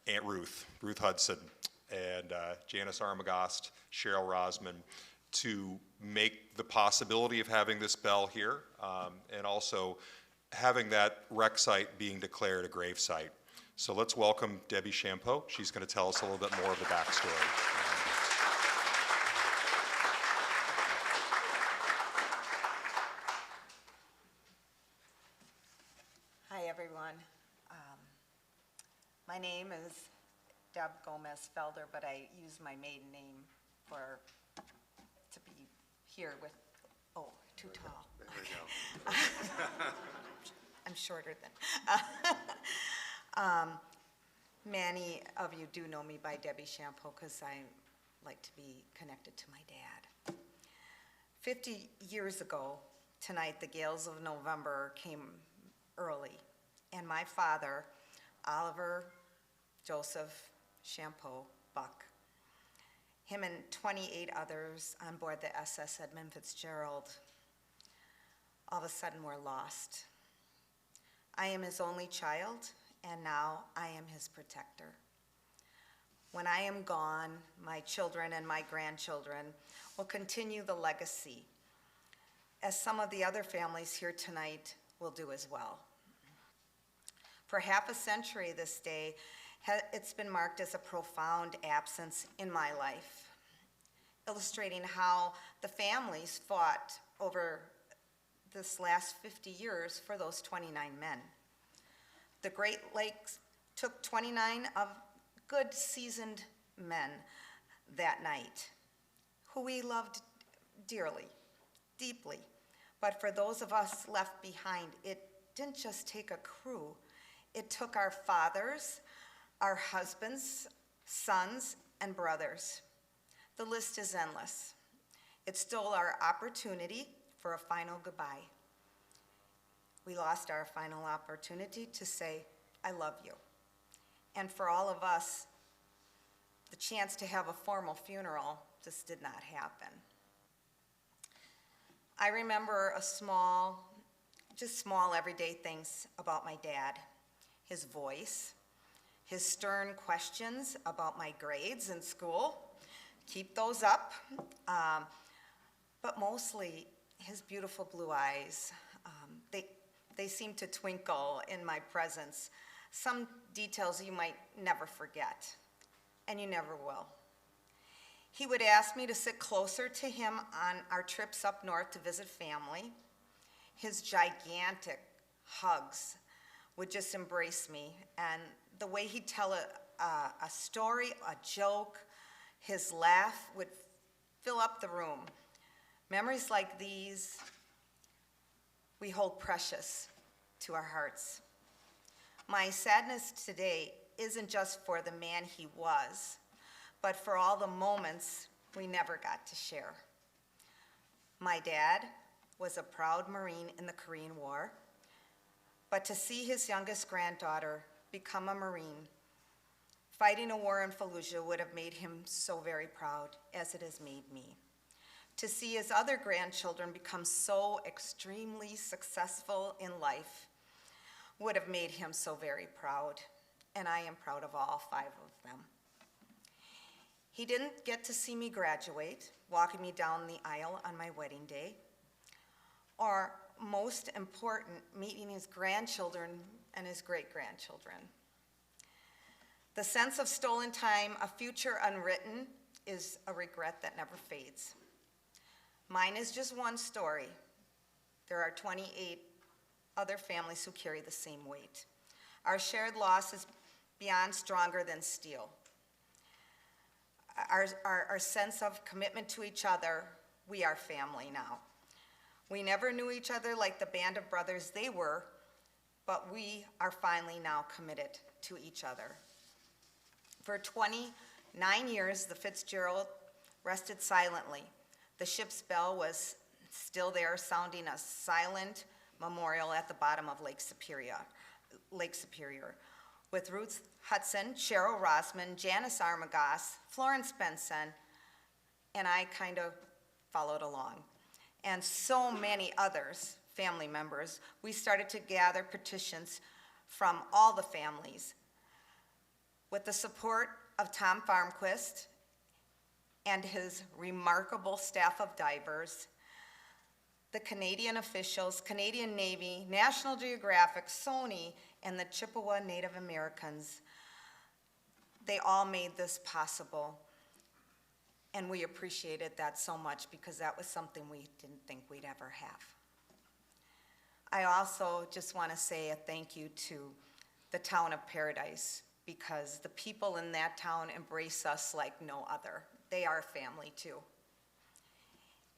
A: Aunt Ruth Hudson, and Janice Armagost, Cheryl Rosman, to make the possibility of having this bell here, and also having that wreck site being declared a grave site. So let's welcome Debbie Shampoo. She's going to tell us a little bit more of the backstory.
E: Hi, everyone. My name is Deb Gomez-Felder, but I use my maiden name to be here with, too tall.
A: There we go.
E: I'm shorter than. Many of you do know me by Debbie Shampoo because I like to be connected to my dad. 50 years ago tonight, the gales of November came early, and my father, Oliver Joseph Shampoo Buck, him and 28 others on board the SS Edmund Fitzgerald, all of a sudden were lost. I am his only child, and now I am his protector. When I am gone, my children and my grandchildren will continue the legacy, as some of the other families here tonight will do as well. For half a century this day, it's been marked as a profound absence in my life, illustrating how the families fought over this last 50 years for those 29 men. The Great Lakes took 29 of good seasoned men that night, who we loved dearly, deeply. But for those of us left behind, it didn't just take a crew. It took our fathers, our husbands, sons, and brothers. The list is endless. It stole our opportunity for a final goodbye. We lost our final opportunity to say, "I love you." And for all of us, the chance to have a formal funeral just did not happen. I remember small everyday things about my dad. His voice, his stern questions about my grades in school. Keep those up. But mostly his beautiful blue eyes. They seem to twinkle in my presence. Some details you might never forget. and you never will. He would ask me to sit closer to him on our trips up north to visit family. His gigantic hugs would just embrace me, and the way he'd tell a story, a joke, his laugh would fill up the room. Memories like these, we hold precious to our hearts. My sadness today isn't just for the man he was, but for all the moments we never got to share. My dad was a proud Marine in the Korean War, but to see his youngest granddaughter become a Marine, fighting a war in Fallujah would have made him so very proud, as it has made me. To see his other grandchildren become so extremely successful in life would have made him so very proud, and I am proud of all 5 of them. He didn't get to see me graduate, walking me down the aisle on my wedding day, or most important, meeting his grandchildren and his great-grandchildren. The sense of stolen time, a future unwritten, is a regret that never fades. Mine is just one story. There are 28 other families who carry the same weight. Our shared loss is beyond stronger than steel. Our sense of commitment to each other, we are family now. We never knew each other like the band of brothers they were, but we are finally now committed to each other. For 29 years, the Fitzgerald rested silently. The ship's bell was still there, sounding a silent memorial at the bottom of Lake Superior. With Ruth Hudson, Cheryl Rosman, Janice Armagoss, Florence Benson, and I kind of followed along. And so many others, family members, we started to gather petitions from all the families. With the support of Tom Farmquist and his remarkable staff of divers, the Canadian officials, Canadian Navy, National Geographic, Sony, and the Chippewa Native Americans, they all made this possible. And we appreciated that so much because that was something we didn't think we'd ever have. I also just want to say a thank you to the town of Paradise because the people in that town embrace us like no other. They are family too.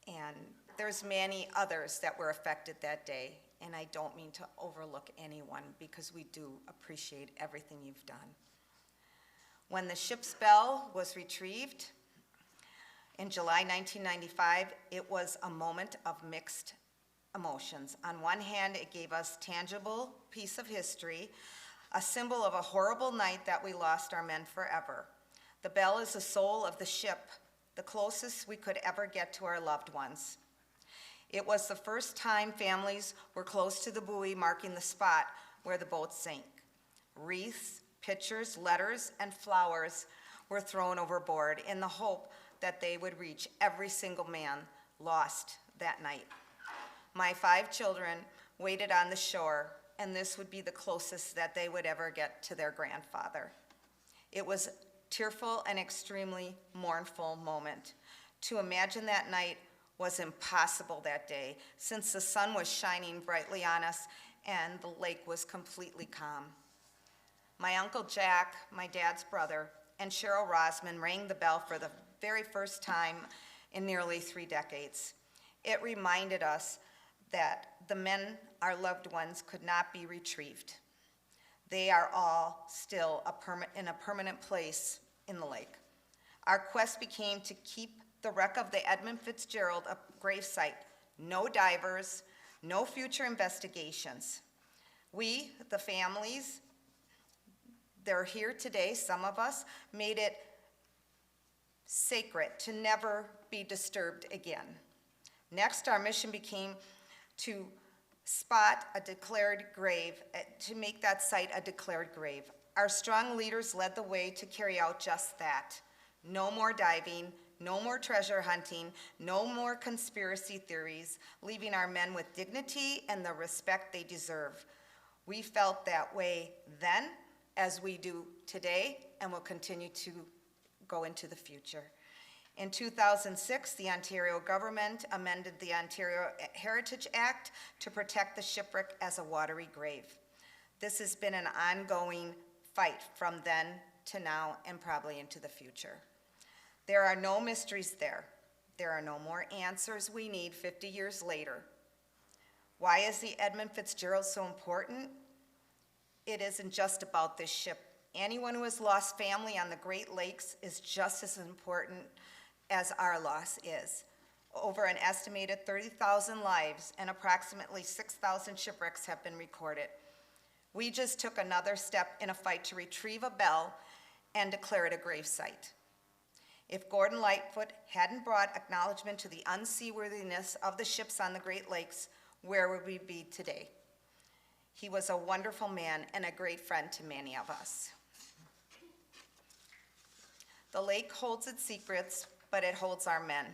E: And there's many others that were affected that day, and I don't mean to overlook anyone because we do appreciate everything you've done. When the ship's bell was retrieved in July 1995, it was a moment of mixed emotions. On one hand, it gave us tangible piece of history, a symbol of a horrible night that we lost our men forever. The bell is the soul of the ship, the closest we could ever get to our loved ones. It was the first time families were close to the buoy marking the spot where the boat sank. Wreaths, pictures, letters, and flowers were thrown overboard in the hope that they would reach every single man lost that night. My 5 children waited on the shore, and this would be the closest that they would ever get to their grandfather. It was a tearful and extremely mournful moment. To imagine that night was impossible that day, since the sun was shining brightly on us and the lake was completely calm. My Uncle Jack, my dad's brother, and Cheryl Rosman rang the bell for the very first time in nearly 3 decades. It reminded us that the men, our loved ones, could not be retrieved. They are all still in a permanent place in the lake. Our quest became to keep the wreck of the Edmund Fitzgerald a gravesite. No divers, no future investigations. We, the families, they're here today, some of us, made it sacred to never be disturbed again. Next, our mission became to spot a declared grave, to make that site a declared grave. Our strong leaders led the way to carry out just that. No more diving, no more treasure hunting, no more conspiracy theories, leaving our men with dignity and the respect they deserve. We felt that way then, as we do today, and will continue to go into the future. In 2006, the Ontario government amended the Ontario Heritage Act to protect the shipwreck as a watery grave. This has been an ongoing fight from then to now and probably into the future. There are no mysteries there. There are no more answers we need 50 years later. Why is the Edmund Fitzgerald so important? It isn't just about this ship. Anyone who has lost family on the Great Lakes is just as important as our loss is. Over an estimated 30,000 lives and approximately 6,000 shipwrecks have been recorded. We just took another step in a fight to retrieve a bell and declare it a gravesite. If Gordon Lightfoot hadn't brought acknowledgement to the unseaworthiness of the ships on the Great Lakes, where would we be today? He was a wonderful man and a great friend to many of us. The lake holds its secrets, but it holds our men,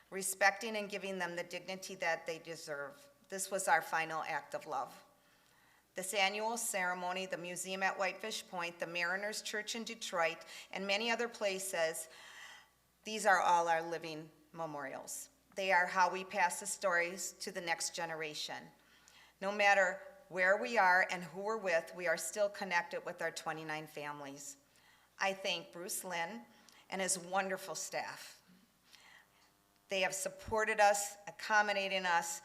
E: respecting and giving them the dignity that they deserve. This was our final act of love. This annual ceremony, the museum at Whitefish Point, the Mariners Church in Detroit, and many other places, these are all our living memorials. They are how we pass the stories to the next generation. No matter where we are and who we're with, we are still connected with our 29 families. I thank Bruce Lynn and his wonderful staff. They have supported us, accommodating us,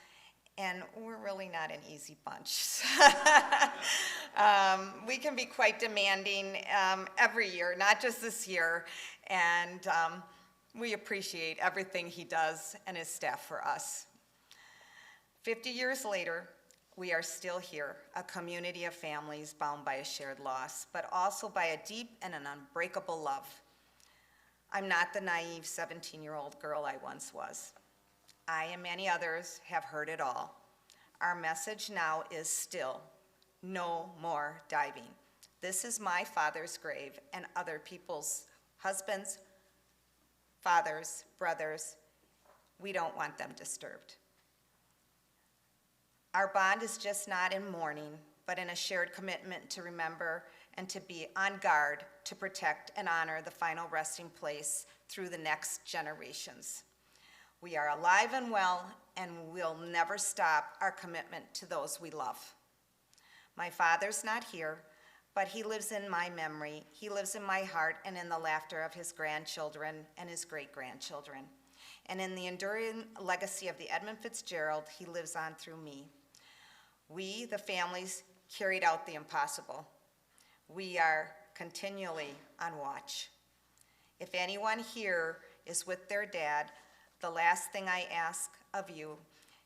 E: and we're really not an easy bunch. We can be quite demanding every year, not just this year, and we appreciate everything he does and his staff for us. 50 years later, we are still here, a community of families bound by a shared loss, but also by a deep and an unbreakable love. I'm not the naive 17-year-old girl I once was. I and many others have heard it all. Our message now is still, no more diving. This is my father's grave and other people's husbands, fathers, brothers. We don't want them disturbed. Our bond is just not in mourning, but in a shared commitment to remember and to be on guard to protect and honor the final resting place through the next generations. We are alive and well, and we'll never stop our commitment to those we love. My father's not here, but he lives in my memory. He lives in my heart and in the laughter of his grandchildren and his great-grandchildren. And in the enduring legacy of the Edmund Fitzgerald, he lives on through me. We, the families, carried out the impossible. We are continually on watch. If anyone here is with their dad, the last thing I ask of you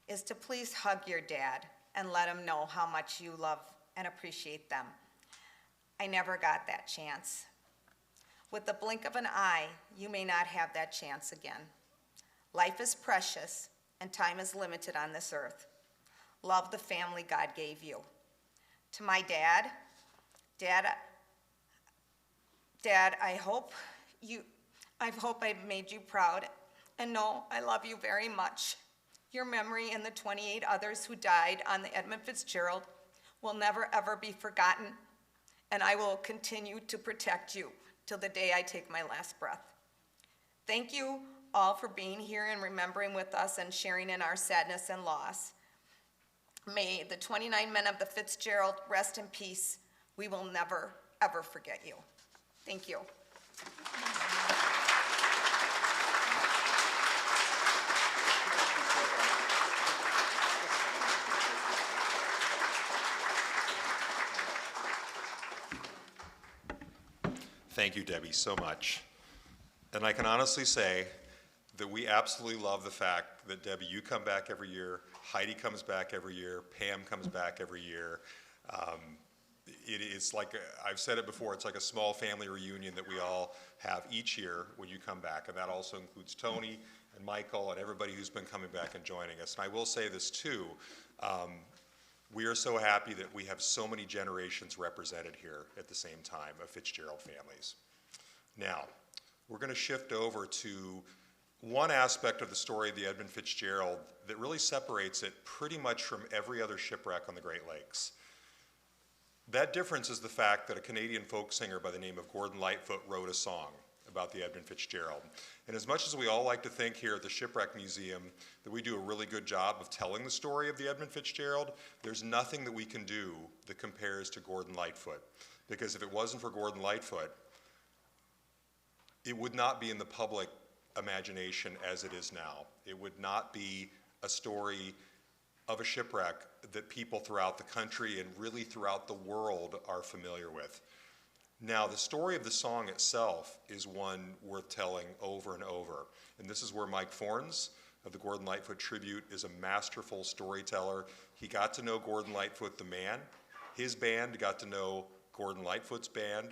E: is to please hug your dad and let him know how much you love and appreciate them. I never got that chance. With the blink of an eye, you may not have that chance again. Life is precious and time is limited on this earth. Love the family God gave you. To my dad, I hope I've made you proud, and know I love you very much. Your memory and the 28 others who died on the Edmund Fitzgerald will never ever be forgotten, and I will continue to protect you till the day I take my last breath. Thank you all for being here and remembering with us and sharing in our sadness and loss. May the 29 men of the Fitzgerald rest in peace. We will never, ever forget you. Thank you.
A: Thank you, Debbie, so much. And I can honestly say that we absolutely love the fact that, Debbie, you come back every year, Heidi comes back every year, Pam comes back every year. It's like, I've said it before, it's like a small family reunion that we all have each year when you come back, and that also includes Tony and Michael and everybody who's been coming back and joining us. And I will say this too, we are so happy that we have so many generations represented here at the same time of Fitzgerald families. Now, we're going to shift over to one aspect of the story of the Edmund Fitzgerald that really separates it pretty much from every other shipwreck on the Great Lakes. That difference is the fact that a Canadian folk singer by the name of Gordon Lightfoot wrote a song about the Edmund Fitzgerald. And as much as we all like to think here at the Shipwreck Museum that we do a really good job of telling the story of the Edmund Fitzgerald, there's nothing that we can do that compares to Gordon Lightfoot. Because if it wasn't for Gordon Lightfoot, it would not be in the public imagination as it is now. It would not be a story of a shipwreck that people throughout the country and really throughout the world are familiar with. Now, the story of the song itself is one worth telling over and over. And this is where Mike Fornes of the Gordon Lightfoot Tribute is a masterful storyteller. He got to know Gordon Lightfoot, the man. His band got to know Gordon Lightfoot's band.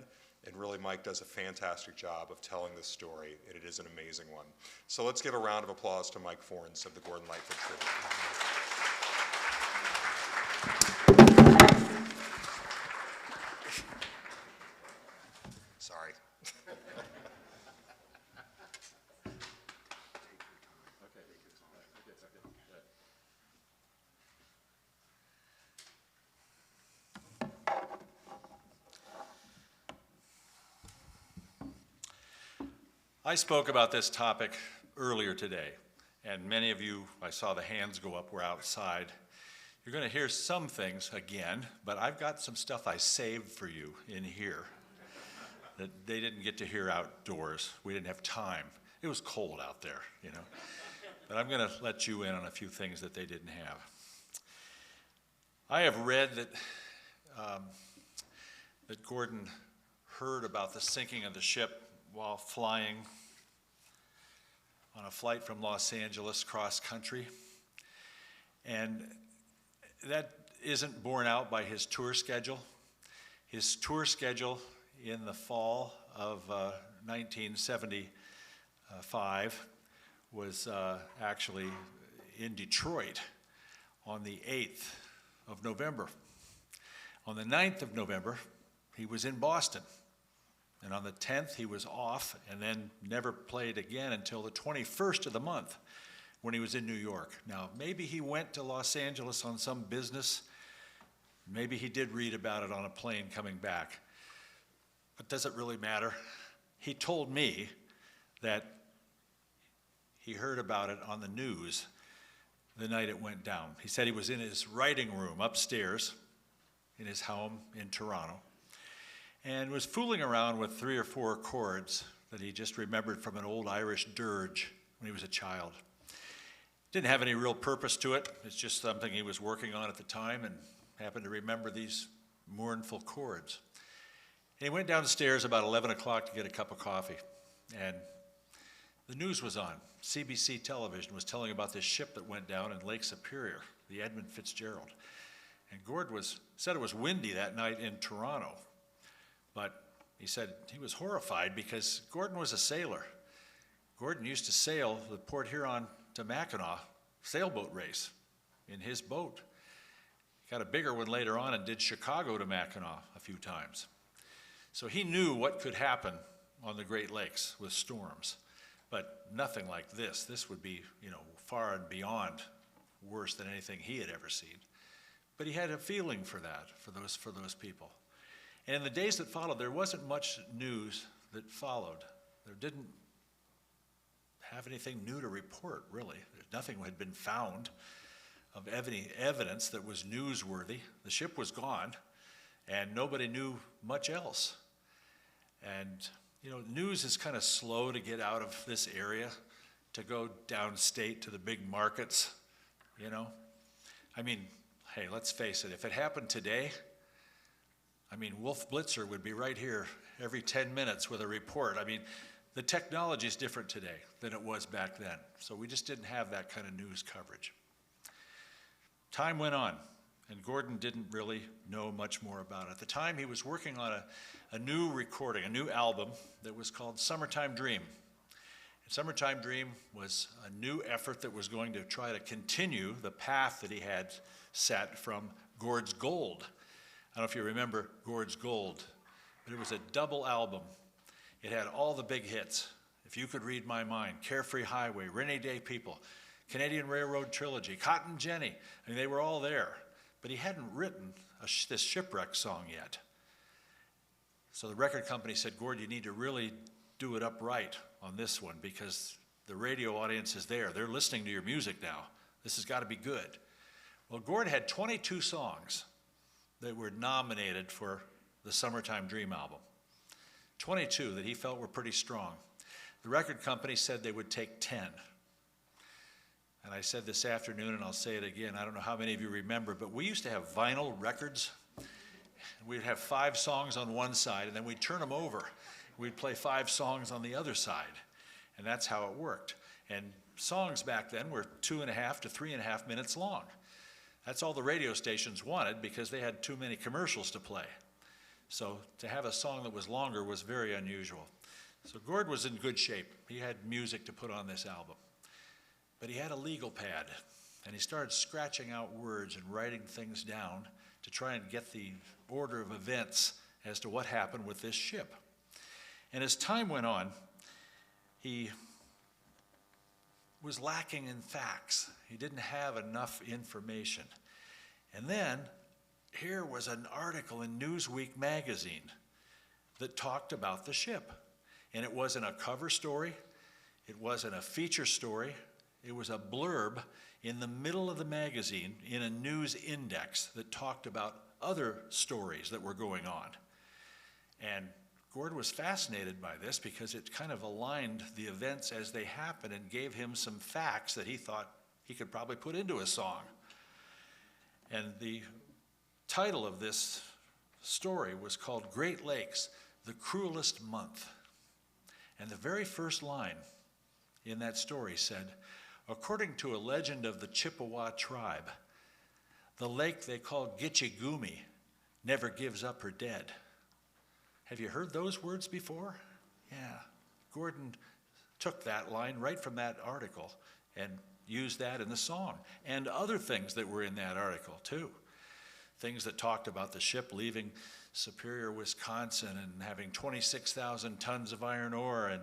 A: And really, Mike does a fantastic job of telling this story, and it is an amazing one. So let's give a round of applause to Mike Fornes of the Gordon Lightfoot Tribute. Sorry.
F: I spoke about this topic earlier today, and many of you, I saw the hands go up, were outside. You're going to hear some things again, but I've got some stuff I saved for you in here that they didn't get to hear outdoors. We didn't have time. It was cold out there, you know. But I'm going to let you in on a few things that they didn't have. I have read that, that Gordon heard about the sinking of the ship while flying on a flight from Los Angeles cross country. And that isn't borne out by his tour schedule. His tour schedule in the fall of 1975 was actually in Detroit on the 8th of November. On the 9th of November, he was in Boston. And on the 10th, he was off and then never played again until the 21st of the month when he was in New York. Now, maybe he went to Los Angeles on some business. Maybe he did read about it on a plane coming back. But does it really matter? He told me that he heard about it on the news the night it went down. He said he was in his writing room upstairs in his home in Toronto, and was fooling around with 3 or 4 chords that he just remembered from an old Irish dirge when he was a child. Didn't have any real purpose to it. It's just something he was working on at the time and happened to remember these mournful chords. And he went downstairs about 11 o'clock to get a cup of coffee. And the news was on. CBC television was telling about this ship that went down in Lake Superior, the Edmund Fitzgerald. And Gord said it was windy that night in Toronto. But he said he was horrified because Gordon was a sailor. Gordon used to sail the Port Huron to Mackinac sailboat race in his boat. He got a bigger one later on and did Chicago to Mackinac a few times. So he knew what could happen on the Great Lakes with storms, but nothing like this. This would be, far and beyond worse than anything he had ever seen. But he had a feeling for that, for those people. And in the days that followed, there wasn't much news that followed. There didn't have anything new to report, really. Nothing had been found of any evidence that was newsworthy. The ship was gone, and nobody knew much else. And, news is kind of slow to get out of this area, to go downstate to the big markets, I mean, hey, let's face it, if it happened today, Wolf Blitzer would be right here every 10 minutes with a report. The technology is different today than it was back then. So we just didn't have that kind of news coverage. Time went on, and Gordon didn't really know much more about it. At the time, he was working on a new recording, a new album that was called Summertime Dream. And Summertime Dream was a new effort that was going to try to continue the path that he had set from Gord's Gold. I don't know if you remember Gord's Gold, but it was a double album. It had all the big hits. If You Could Read My Mind, Carefree Highway, Rainy Day People, Canadian Railroad Trilogy, Cotton Jenny. They were all there. But he hadn't written this Shipwreck song yet. So the record company said, Gord, you need to really do it upright on this one because the radio audience is there. They're listening to your music now. This has got to be good. Well, Gord had 22 songs that were nominated for the Summertime Dream album. 22 that he felt were pretty strong. The record company said they would take 10. And I said this afternoon, and I'll say it again, I don't know how many of you remember, but we used to have vinyl records. We'd have 5 songs on one side, and then we'd turn them over. We'd play 5 songs on the other side. And that's how it worked. And songs back then were 2.5 to 3.5 minutes long. That's all the radio stations wanted because they had too many commercials to play. So to have a song that was longer was very unusual. So Gord was in good shape. He had music to put on this album. But he had a legal pad, and he started scratching out words and writing things down to try and get the order of events as to what happened with this ship. And as time went on, he was lacking in facts. He didn't have enough information. And then here was an article in Newsweek magazine that talked about the ship. And it wasn't a cover story. It wasn't a feature story. It was a blurb in the middle of the magazine in a news index that talked about other stories that were going on. And Gord was fascinated by this because it kind of aligned the events as they happened and gave him some facts that he thought he could probably put into a song. And the title of this story was called Great Lakes, the Cruelest Month. And the very first line in that story said, according to a legend of the Chippewa tribe, the lake they call Gitchigumi never gives up her dead. Have you heard those words before? Yeah. Gordon took that line right from that article and used that in the song, and other things that were in that article too. Things that talked about the ship leaving Superior, Wisconsin, and having 26,000 tons of iron ore, and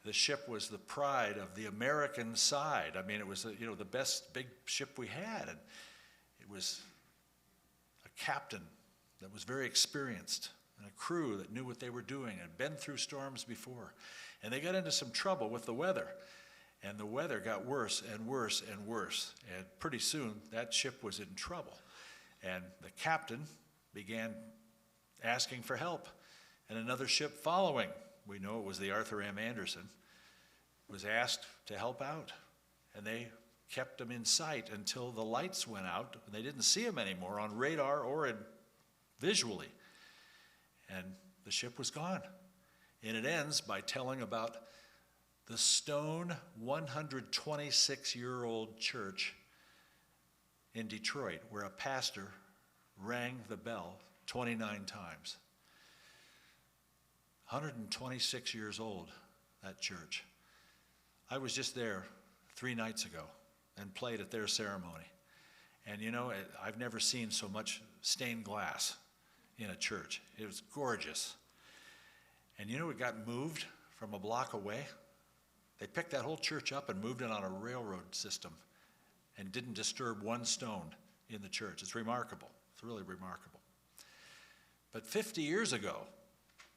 F: the ship was the pride of the American side. I mean, it was the best big ship we had, and it was a captain that was very experienced, and a crew that knew what they were doing and been through storms before. And they got into some trouble with the weather, and the weather got worse and worse and worse. And pretty soon, that ship was in trouble. And the captain began asking for help. And another ship following, we know it was the Arthur M. Anderson, was asked to help out. And they kept them in sight until the lights went out, and they didn't see them anymore on radar or visually. And the ship was gone. And it ends by telling about the stone 126-year-old church in Detroit, where a pastor rang the bell 29 times. 126 years old, that church. I was just there 3 nights ago and played at their ceremony. And I've never seen so much stained glass in a church. It was gorgeous. And it got moved from a block away. They picked that whole church up and moved it on a railroad system and didn't disturb one stone in the church. It's remarkable. It's really remarkable. But 50 years ago,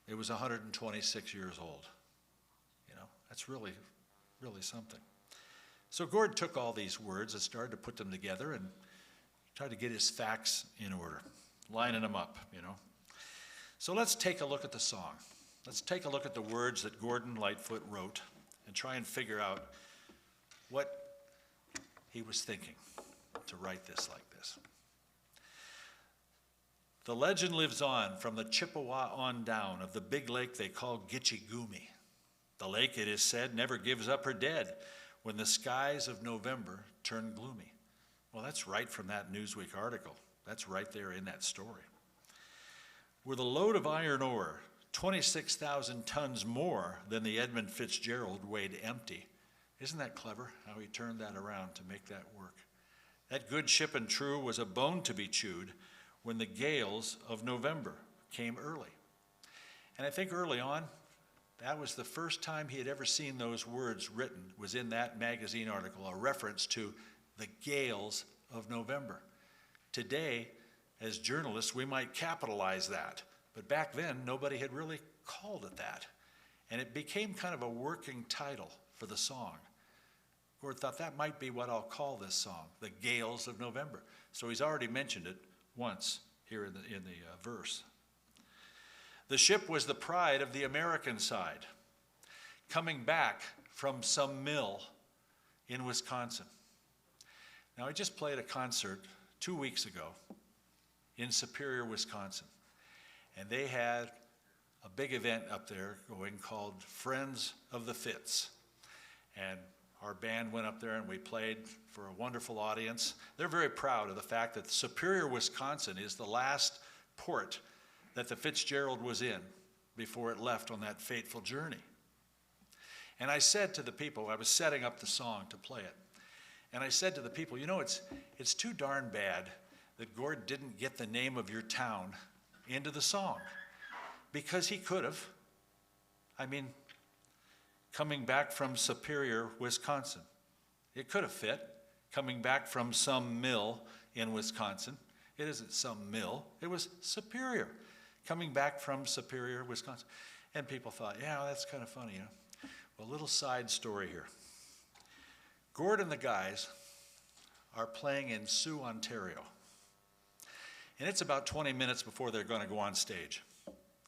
F: it was 126 years old. That's really, really something. So Gord took all these words and started to put them together and tried to get his facts in order, lining them up, So let's take a look at the song. Let's take a look at the words that Gordon Lightfoot wrote and try and figure out what he was thinking to write this like this. The legend lives on from the Chippewa on down of the big lake they call Gitchigumi. The lake, it is said, never gives up her dead when the skies of November turn gloomy. Well, that's right from that Newsweek article. That's right there in that story. With a load of iron ore, 26,000 tons more than the Edmund Fitzgerald weighed empty. Isn't that clever, how he turned that around to make that work? That good ship and true was a bone to be chewed when the gales of November came early. And I think early on, that was the first time he had ever seen those words written, was in that magazine article, a reference to the gales of November. Today, as journalists, we might capitalize that. But back then, nobody had really called it that. And it became kind of a working title for the song. Gord thought that might be what I'll call this song, The Gales of November. So he's already mentioned it once here in the verse. The ship was the pride of the American side, coming back from some mill in Wisconsin. Now, I just played a concert 2 weeks ago in Superior, Wisconsin, and they had a big event up there going called Friends of the Fitz. And our band went up there and we played for a wonderful audience. They're very proud of the fact that Superior, Wisconsin is the last port that the Fitzgerald was in before it left on that fateful journey. And I said to the people, I was setting up the song to play it, and I said to the people, you know, it's too darn bad that Gord didn't get the name of your town into the song, because he could have. I mean, coming back from Superior, Wisconsin. It could have fit, coming back from some mill in Wisconsin. It isn't some mill, it was Superior, coming back from Superior, Wisconsin. And people thought, yeah, that's kind of funny, you know. Well, a little side story here. Gord and the guys are playing in Sioux, Ontario. And it's about 20 minutes before they're going to go on stage.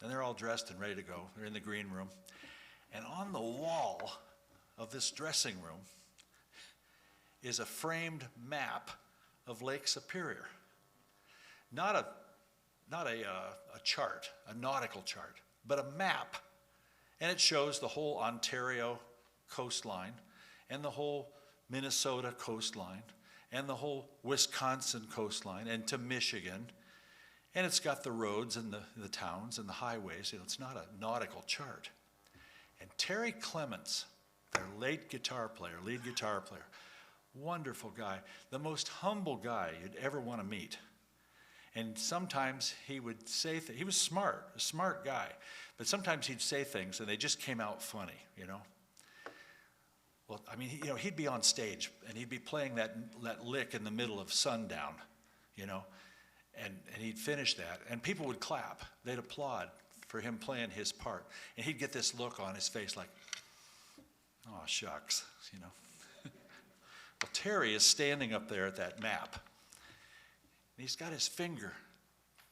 F: And they're all dressed and ready to go. They're in the green room. And on the wall of this dressing room is a framed map of Lake Superior. Not a chart, a nautical chart, but a map. And it shows the whole Ontario coastline and the whole Minnesota coastline and the whole Wisconsin coastline and to Michigan. And it's got the roads and the towns and the highways. You know, it's not a nautical chart. And Terry Clements, their lead guitar player, wonderful guy, the most humble guy you'd ever want to meet. And sometimes he would say things. He was smart, a smart guy, but sometimes he'd say things and they just came out funny, you know. Well, I mean, you know, he'd be on stage and he'd be playing that lick in the middle of Sundown, you know, and he'd finish that and people would clap. They'd applaud for him playing his part. And he'd get this look on his face like, oh, shucks, you know. Well, Terry is standing up there at that map. And he's got his finger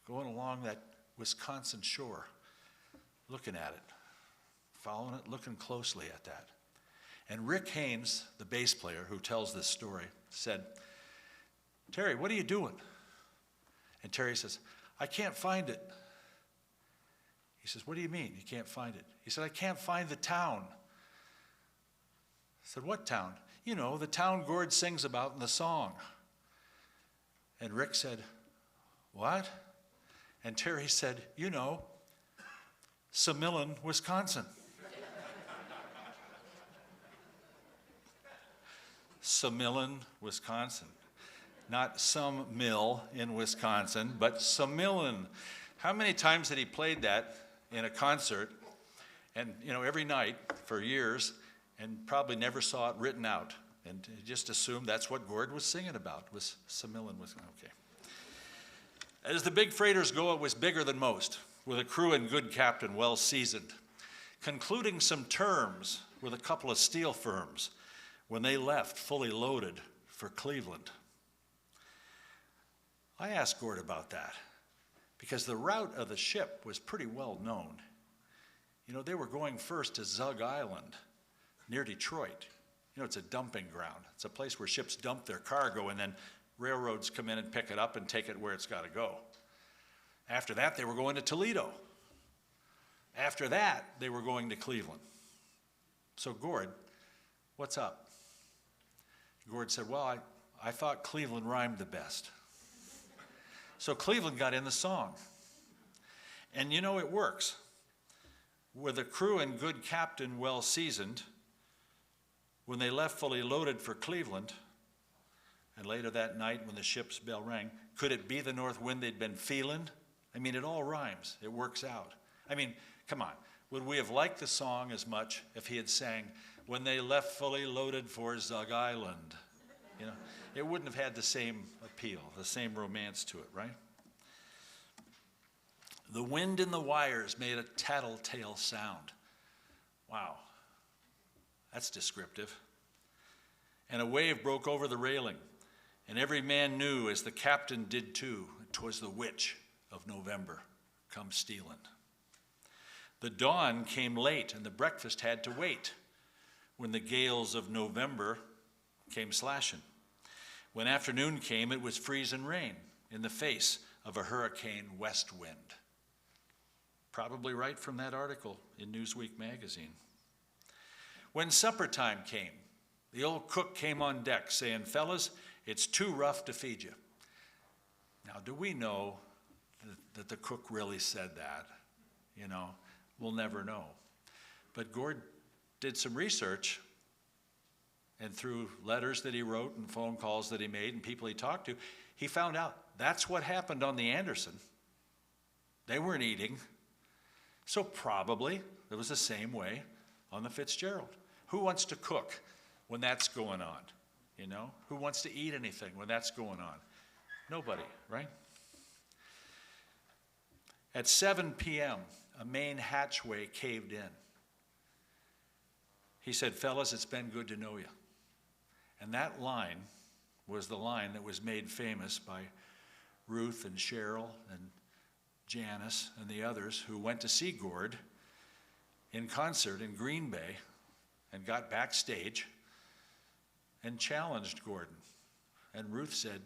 F: going along that Wisconsin shore, looking at it, following it, looking closely at that. And Rick Haynes, the bass player who tells this story, said, Terry, what are you doing? And Terry says, I can't find it. He says, what do you mean you can't find it? He said, I can't find the town. I said, what town? You know, the town Gord sings about in the song. And Rick said, what? And Terry said, you know, Sumillan, Wisconsin. Sumillan, Wisconsin. Not some mill in Wisconsin, but Sumillan. How many times had he played that in a concert, and you know, every night for years, and probably never saw it written out, and he just assumed that's what Gord was singing about, was Sumillan, Wisconsin. Okay. As the big freighters go, it was bigger than most, with a crew and good captain well seasoned, concluding some terms with a couple of steel firms when they left fully loaded for Cleveland. I asked Gord about that, because the route of the ship was pretty well known. You know, they were going first to Zug Island, near Detroit. You know, it's a dumping ground. It's a place where ships dump their cargo and then railroads come in and pick it up and take it where it's got to go. After that, they were going to Toledo. After that, they were going to Cleveland. So Gord, what's up? Gord said, well, I thought Cleveland rhymed the best. So Cleveland got in the song. And you know, it works. With a crew and good captain well seasoned, when they left fully loaded for Cleveland, and later that night when the ship's bell rang, could it be the north wind they'd been feeling? I mean, it all rhymes. It works out. I mean, come on. Would we have liked the song as much if he had sang, when they left fully loaded for Zug Island? You know, it wouldn't have had the same appeal, the same romance to it, right? The wind in the wires made a tattletale sound. Wow, that's descriptive. And a wave broke over the railing, and every man knew, as the captain did too, 'twas the witch of November come stealing. The dawn came late, and the breakfast had to wait, when the gales of November came slashing. When afternoon came, it was freezing rain in the face of a hurricane west wind. Probably right from that article in Newsweek magazine. When supper time came, the old cook came on deck saying, "Fellas, it's too rough to feed you." Now, do we know that the cook really said that? You know, we'll never know. But Gord did some research, and through letters that he wrote and phone calls that he made and people he talked to, he found out that's what happened on the Anderson. They weren't eating. So probably it was the same way on the Fitzgerald. Who wants to cook when that's going on? You know, who wants to eat anything when that's going on? Nobody, right? At 7 p.m., a main hatchway caved in. He said, "Fellas, it's been good to know you." And that line was the line that was made famous by Ruth and Cheryl and Janice and the others who went to see Gord in concert in Green Bay and got backstage and challenged Gordon. And Ruth said,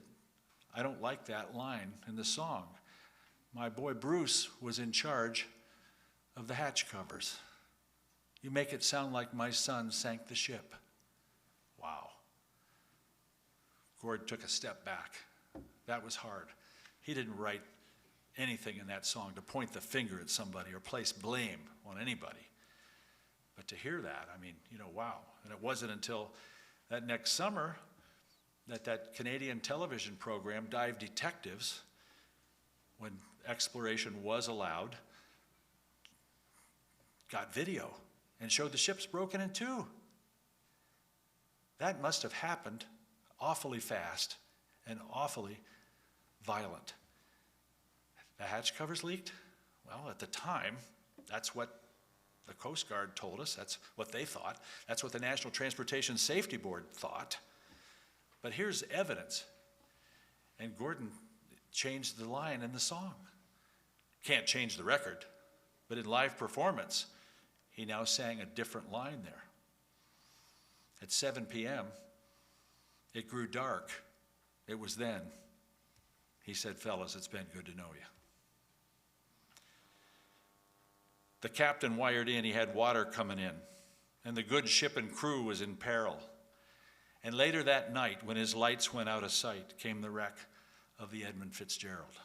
F: "I don't like that line in the song. My boy Bruce was in charge of the hatch covers. You make it sound like my son sank the ship." Wow. Gord took a step back. That was hard. He didn't write anything in that song to point the finger at somebody or place blame on anybody. But to hear that, I mean, you know, wow. And it wasn't until that next summer that Canadian television program, Dive Detectives, when exploration was allowed, got video and showed the ships broken in two. That must have happened awfully fast and awfully violent. The hatch covers leaked? Well, at the time, that's what the Coast Guard told us. That's what they thought. That's what the National Transportation Safety Board thought. But here's evidence. And Gordon changed the line in the song. Can't change the record, but in live performance, he now sang a different line there. At 7 p.m., it grew dark. It was then he said, "Fellas, it's been good to know you." The captain wired in he had water coming in, and the good ship and crew was in peril. And later that night, when his lights went out of sight, came the wreck of the Edmund Fitzgerald.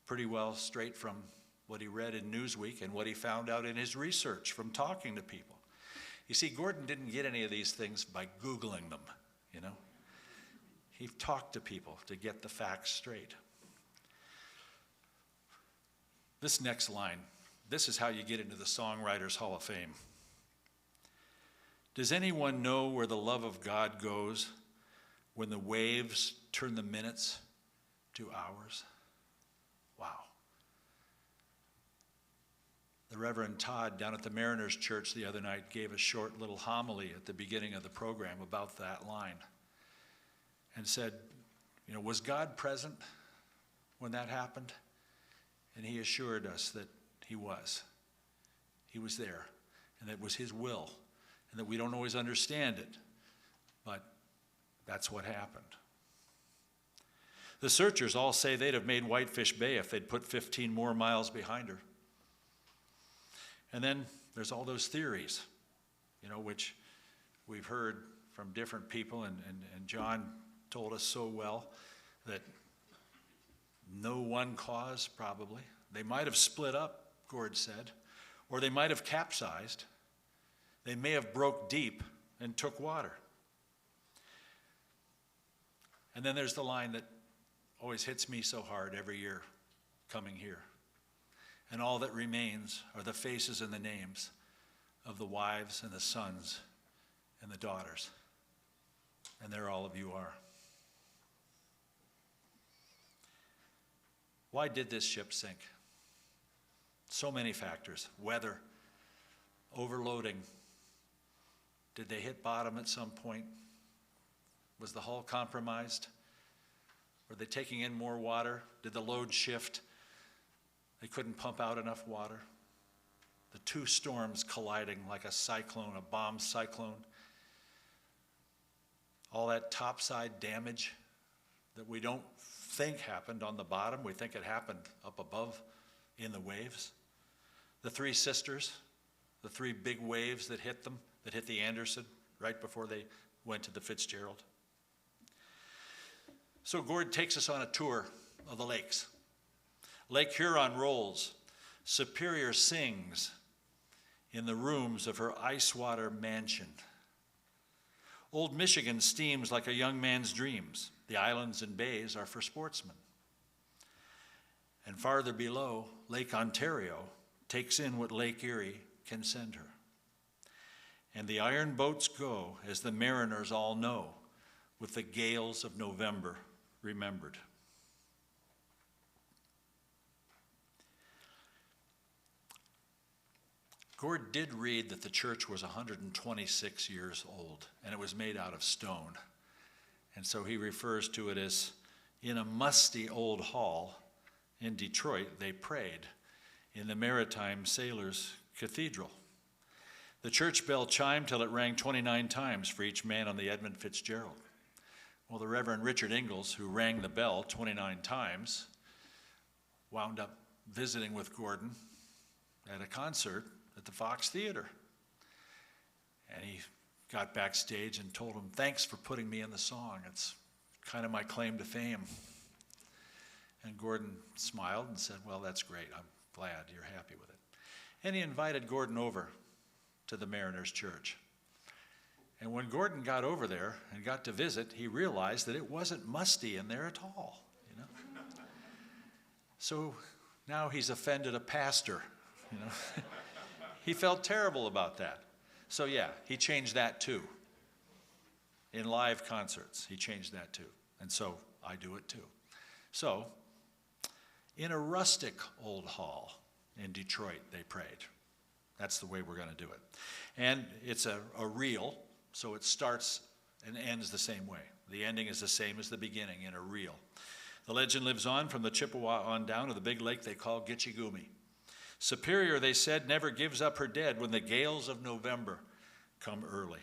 F: Pretty well straight from what he read in Newsweek and what he found out in his research from talking to people. You see, Gordon didn't get any of these things by Googling them, you know. He talked to people to get the facts straight. This next line, this is how you get into the Songwriters Hall of Fame. Does anyone know where the love of God goes when the waves turn the minutes to hours? Wow. The Reverend Todd down at the Mariners Church the other night gave a short little homily at the beginning of the program about that line and said, you know, was God present when that happened? And he assured us that he was. He was there, and that it was his will, and that we don't always understand it, but that's what happened. The searchers all say they'd have made Whitefish Bay if they'd put 15 more miles behind her. And then there's all those theories, you know, which we've heard from different people, and John told us so well that no one cause, probably. They might have split up, Gord said, or they might have capsized. They may have broke deep and took water. And then there's the line that always hits me so hard every year coming here. And all that remains are the faces and the names of the wives and the sons and the daughters. And there all of you are. Why did this ship sink? So many factors. Weather, overloading. Did they hit bottom at some point? Was the hull compromised? Were they taking in more water? Did the load shift? They couldn't pump out enough water. The two storms colliding like a cyclone, a bomb cyclone. All that topside damage that we don't think happened on the bottom. We think it happened up above in the waves. The three sisters, the three big waves that hit them, that hit the Anderson right before they went to the Fitzgerald. So Gord takes us on a tour of the lakes. Lake Huron rolls. Superior sings in the rooms of her ice water mansion. Old Michigan steams like a young man's dreams. The islands and bays are for sportsmen. And farther below, Lake Ontario takes in what Lake Erie can send her. And the iron boats go, as the mariners all know, with the gales of November remembered. Gord did read that the church was 126 years old, and it was made out of stone. And so he refers to it as, in a musty old hall in Detroit, they prayed in the Maritime Sailors Cathedral. The church bell chimed till it rang 29 times for each man on the Edmund Fitzgerald. Well, the Reverend Richard Ingalls, who rang the bell 29 times, wound up visiting with Gordon at a concert at the Fox Theater. And he got backstage and told him, "Thanks for putting me in the song. It's kind of my claim to fame." And Gordon smiled and said, "Well, that's great. I'm glad you're happy with it." And he invited Gordon over to the Mariners Church. And when Gordon got over there and got to visit, he realized that it wasn't musty in there at all, you know. So now he's offended a pastor, you know. He felt terrible about that. So yeah, he changed that too. In live concerts, he changed that too. And so I do it too. So, in a rustic old hall in Detroit, they prayed. That's the way we're going to do it. And it's a reel, so it starts and ends the same way. The ending is the same as the beginning in a reel. The legend lives on from the Chippewa on down to the big lake they call Gitchigumi. Superior, they said, never gives up her dead when the gales of November come early.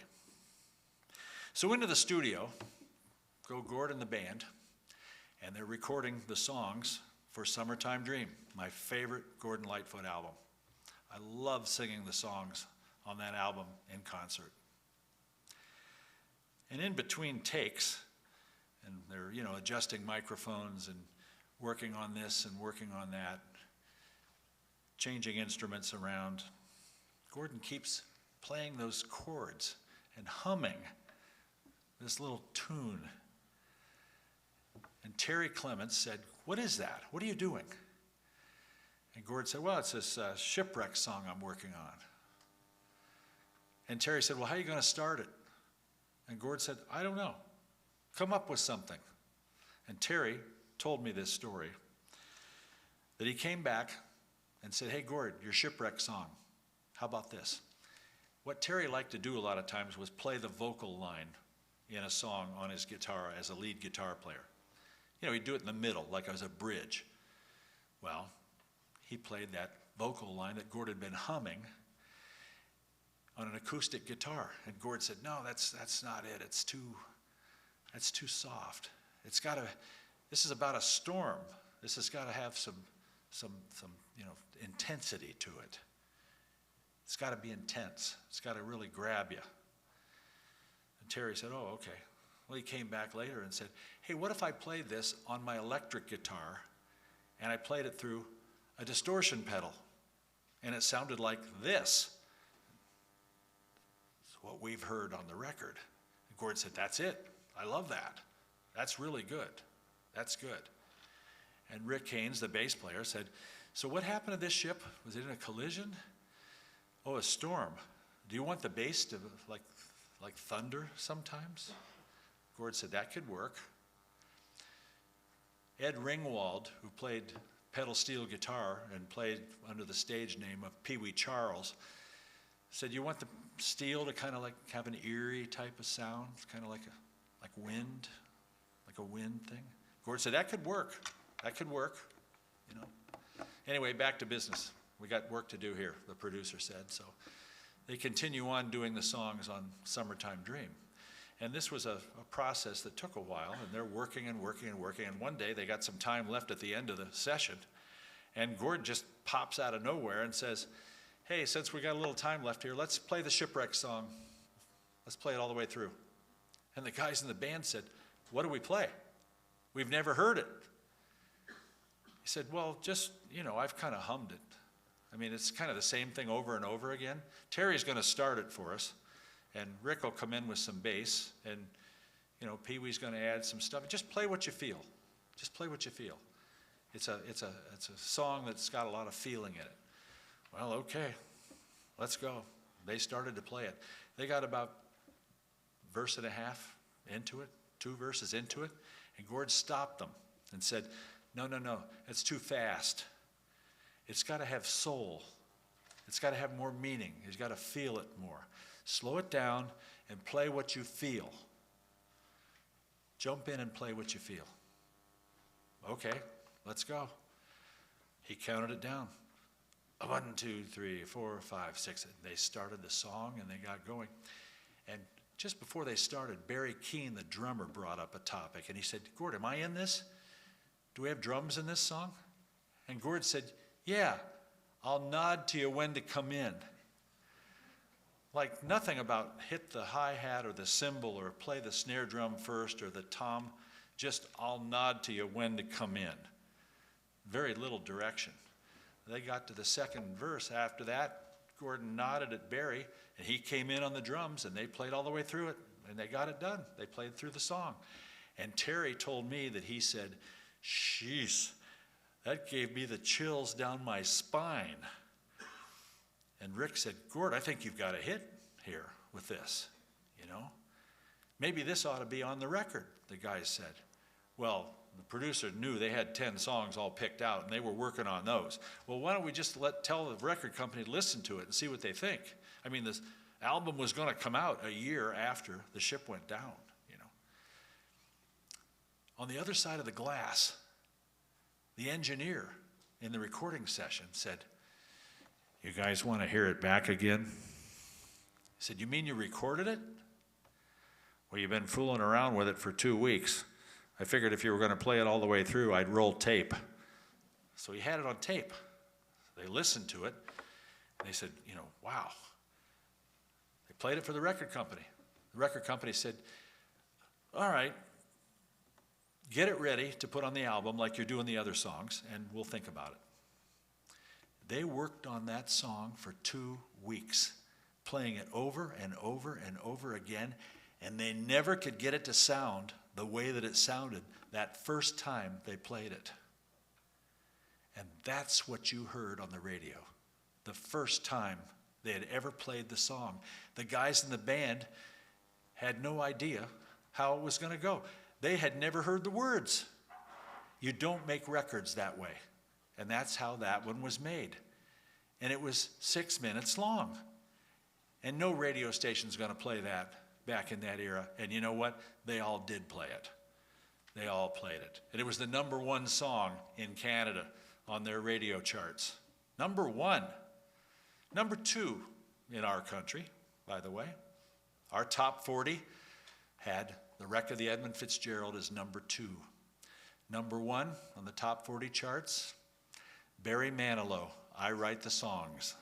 F: So into the studio go Gord and the band, and they're recording the songs for Summertime Dream, my favorite Gordon Lightfoot album. I love singing the songs on that album in concert. And in between takes, and they're, you know, adjusting microphones and working on this and working on that, changing instruments around, Gordon keeps playing those chords and humming this little tune. And Terry Clements said, "What is that? What are you doing?" And Gord said, "Well, it's this Shipwreck song I'm working on." And Terry said, "Well, how are you going to start it?" And Gord said, "I don't know. Come up with something." And Terry told me this story, that he came back and said, "Hey, Gord, your Shipwreck song, how about this?" What Terry liked to do a lot of times was play the vocal line in a song on his guitar as a lead guitar player. You know, he'd do it in the middle, like as a bridge. Well, he played that vocal line that Gord had been humming on an acoustic guitar. And Gord said, "No, that's not it. That's too soft. This is about a storm. This has got to have some intensity to it. It's got to be intense. It's got to really grab you." And Terry said, "Oh, okay." Well, he came back later and said, "Hey, what if I played this on my electric guitar and I played it through a distortion pedal and it sounded like this?" It's what we've heard on the record. And Gord said, "That's it. I love that. That's really good. That's good." And Rick Haynes, the bass player, said, "So what happened to this ship? Was it in a collision?" "Oh, a storm. Do you want the bass to like thunder sometimes?" Gord said, "That could work." Ed Ringwald, who played pedal steel guitar and played under the stage name of Pee Wee Charles, said, "You want the steel to kind of like have an eerie type of sound, kind of like wind, like a wind thing?" Gord said, "That could work. That could work, you know." Anyway, back to business. We got work to do here, the producer said. So they continue on doing the songs on Summertime Dream. And this was a process that took a while, and they're working and working and working. And one day they got some time left at the end of the session, and Gord just pops out of nowhere and says, "Hey, since we got a little time left here, let's play the Shipwreck song. Let's play it all the way through." And the guys in the band said, "What do we play? We've never heard it." He said, "Well, just, you know, I've kind of hummed it. I mean, it's kind of the same thing over and over again. Terry's going to start it for us, and Rick will come in with some bass, and, you know, Pee Wee's going to add some stuff. Just play what you feel. Just play what you feel. It's a song that's got a lot of feeling in it." Well, okay, let's go. They started to play it. They got about a verse and a half into it, 2 verses into it, and Gord stopped them and said, No, it's too fast. It's got to have soul. It's got to have more meaning. You've got to feel it more. Slow it down and play what you feel. Jump in and play what you feel. Okay, let's go. He counted it down. 1, 2, 3, 4, 5, 6. And they started the song and they got going. And just before they started, Barry Keane, the drummer, brought up a topic. And he said, "Gord, am I in this? Do we have drums in this song?" And Gord said, "Yeah, I'll nod to you when to come in." Like nothing about hit the hi-hat or the cymbal or play the snare drum first or the tom. Just I'll nod to you when to come in. Very little direction. They got to the second verse. After that, Gordon nodded at Barry, and he came in on the drums, and they played all the way through it, and they got it done. They played through the song. And Terry told me that he said, "Sheesh, that gave me the chills down my spine." And Rick said, "Gord, I think you've got a hit here with this, you know. Maybe this ought to be on the record," the guys said. Well, the producer knew they had 10 songs all picked out, and they were working on those. Well, why don't we just tell the record company to listen to it and see what they think? I mean, this album was going to come out a year after the ship went down, you know. On the other side of the glass, the engineer in the recording session said, "You guys want to hear it back again?" He said, "You mean you recorded it?" "Well, you've been fooling around with it for 2 weeks. I figured if you were going to play it all the way through, I'd roll tape." So he had it on tape. They listened to it, and they said, you know, wow. They played it for the record company. The record company said, "All right, get it ready to put on the album like you're doing the other songs, and we'll think about it." They worked on that song for 2 weeks, playing it over and over and over again, and they never could get it to sound the way that it sounded that first time they played it. And that's what you heard on the radio, the first time they had ever played the song. The guys in the band had no idea how it was going to go. They had never heard the words. You don't make records that way. And that's how that one was made. And it was 6 minutes long. And no radio station's going to play that back in that era. And you know what? They all did play it. They all played it. And it was the #1 song in Canada on their radio charts. #1. #2 in our country, by the way. Our top 40 had The Wreck of the Edmund Fitzgerald as #2. #1 on the top 40 charts, Barry Manilow, I Write the Songs.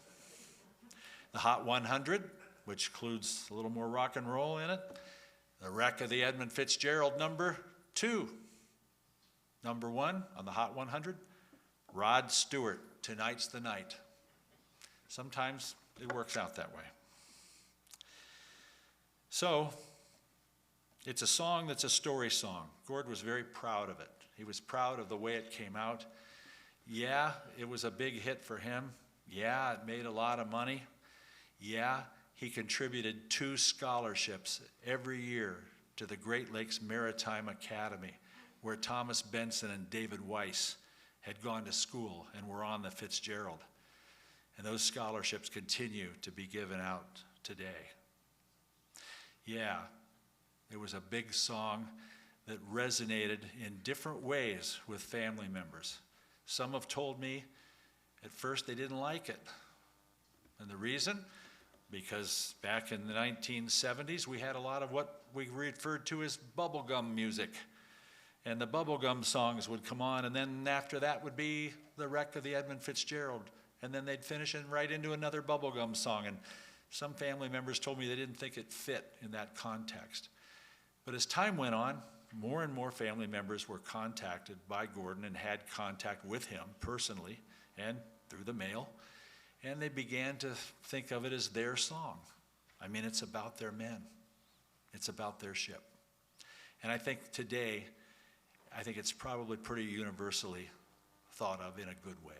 F: The Hot 100, which includes a little more rock and roll in it, The Wreck of the Edmund Fitzgerald, #2. #1 on the Hot 100, Rod Stewart, Tonight's the Night. Sometimes it works out that way. So, it's a song that's a story song. Gord was very proud of it. He was proud of the way it came out. Yeah, it was a big hit for him. Yeah, it made a lot of money. Yeah, he contributed 2 scholarships every year to the Great Lakes Maritime Academy, where Thomas Benson and David Weiss had gone to school and were on the Fitzgerald. And those scholarships continue to be given out today. Yeah, it was a big song that resonated in different ways with family members. Some have told me at first they didn't like it. And the reason? Because back in the 1970s, we had a lot of what we referred to as bubblegum music. And the bubblegum songs would come on, and then after that would be the wreck of the Edmund Fitzgerald. And then they'd finish and right into another bubblegum song. And some family members told me they didn't think it fit in that context. But as time went on, more and more family members were contacted by Gordon and had contact with him personally and through the mail. And they began to think of it as their song. I mean, it's about their men. It's about their ship. And I think today, I think it's probably pretty universally thought of in a good way,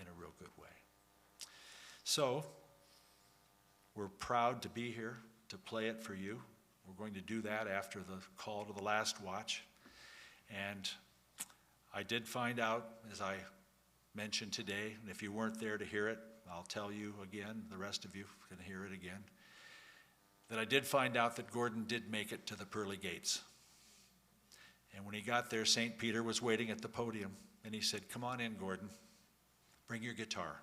F: in a real good way. So, we're proud to be here to play it for you. We're going to do that after the call to the last watch. And I did find out, as I mentioned today, and if you weren't there to hear it, I'll tell you again, the rest of you can hear it again, that I did find out that Gordon did make it to the pearly gates. And when he got there, St. Peter was waiting at the podium, and he said, "Come on in, Gordon. Bring your guitar.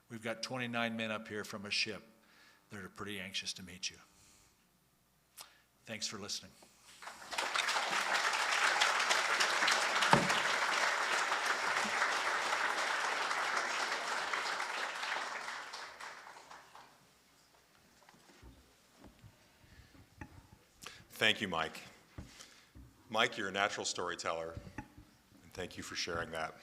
F: We've got 29 men up here from a ship that are pretty anxious to meet you." Thanks for listening.
A: Thank you, Mike. Mike, you're a natural storyteller, and thank you for sharing that.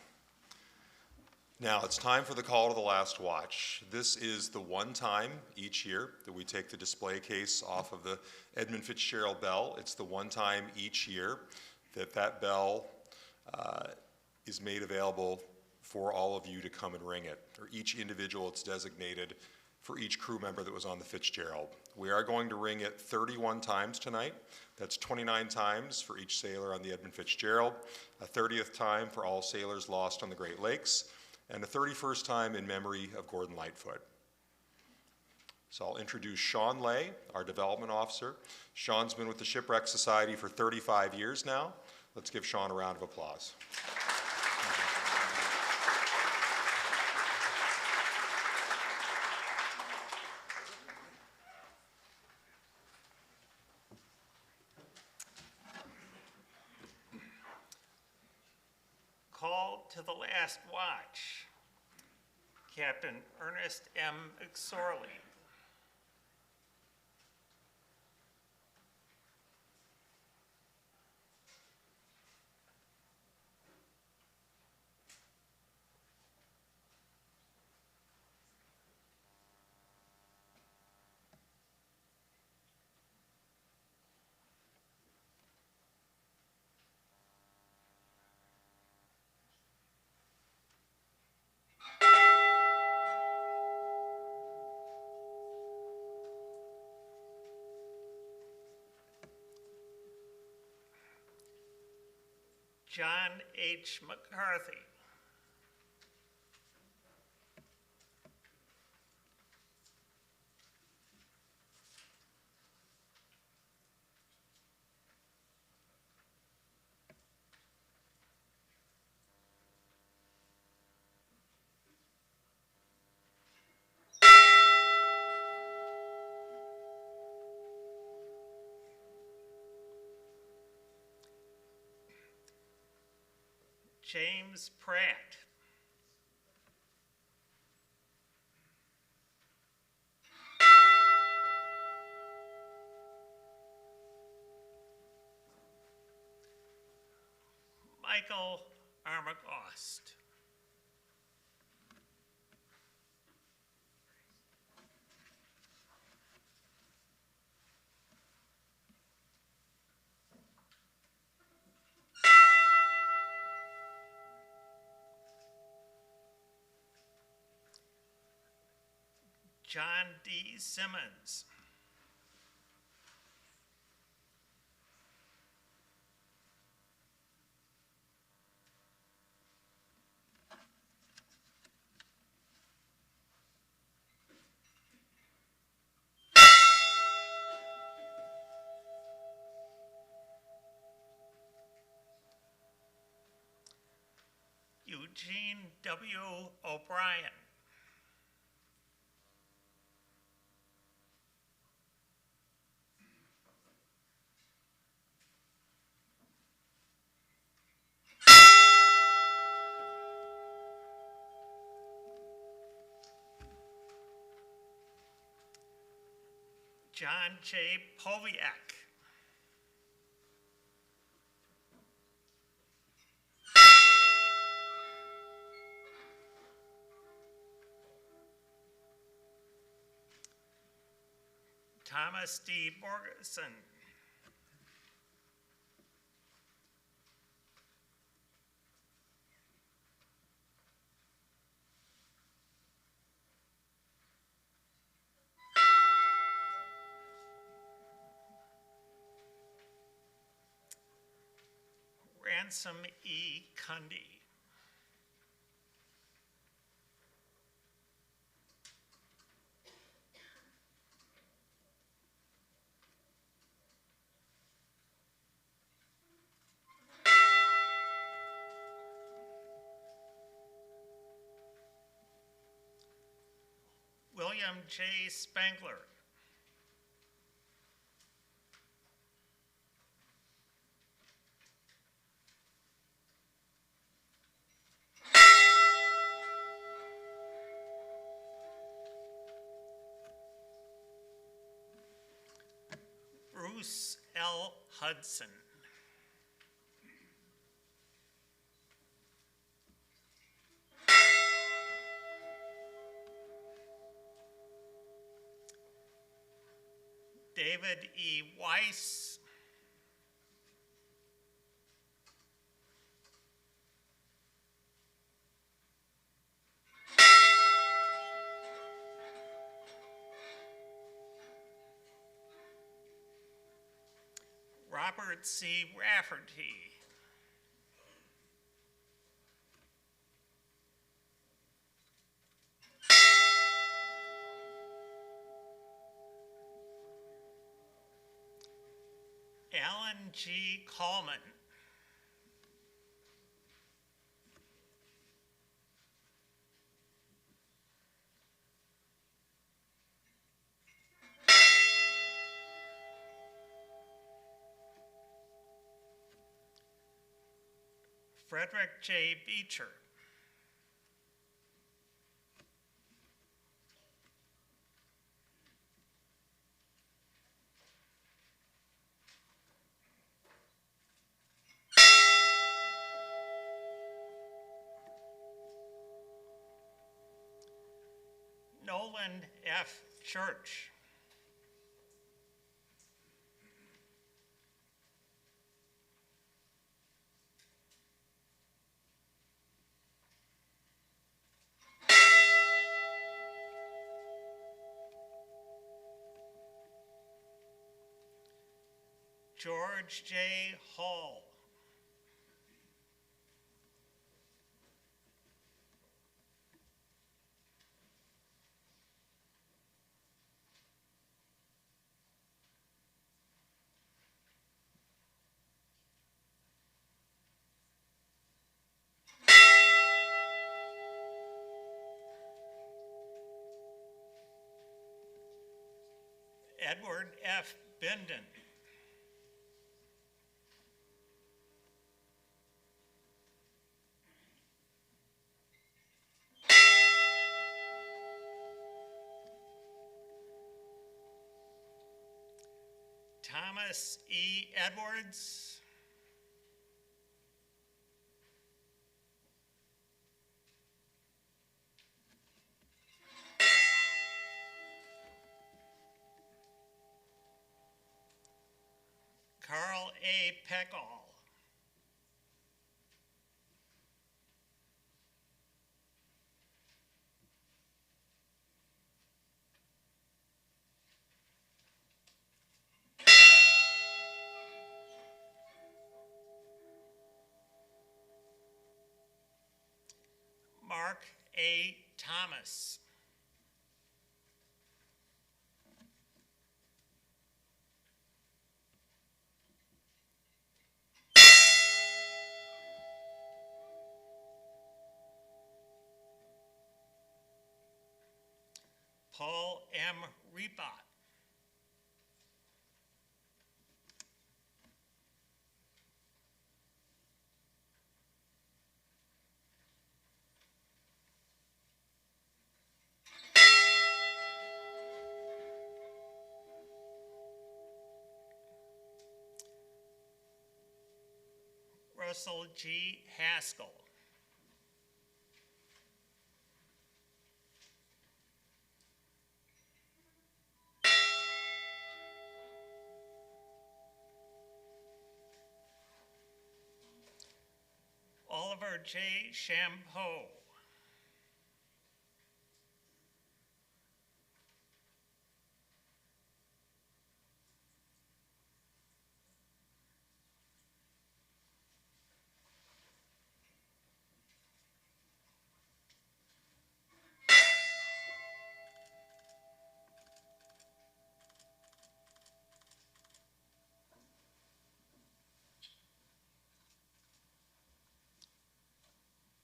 A: Now, it's time for the call to the last watch. This is the one time each year that we take the display case off of the Edmund Fitzgerald bell. It's the one time each year that that bell is made available for all of you to come and ring it, or each individual it's designated for each crew member that was on the Fitzgerald. We are going to ring it 31 times tonight. That's 29 times for each sailor on the Edmund Fitzgerald, a 30th time for all sailors lost on the Great Lakes, and a 31st time in memory of Gordon Lightfoot. So I'll introduce Sean Lay, our development officer. Sean's been with the Shipwreck Society for 35 years now. Let's give Sean a round of applause.
G: Call to the last watch, Captain Ernest M. McSorley. John H. McCarthy. James Pratt. Michael Armagost. John D. Simmons. Eugene W. O'Brien. John J. Poviak. Thomas D. Borgeson. Ransom E. Cundy. William J. Spangler. Bruce L. Hudson. David E. Weiss. Robert C. Rafferty. Alan G. Coleman. Frederick J. Beecher. Nolan F. Church. George J. Hall. Edward F. Binden. Thomas E. Edwards. Carl A. Peckall. Mark A. Thomas. Paul M. Rebot. Russell G. Haskell. Oliver J. Champeau.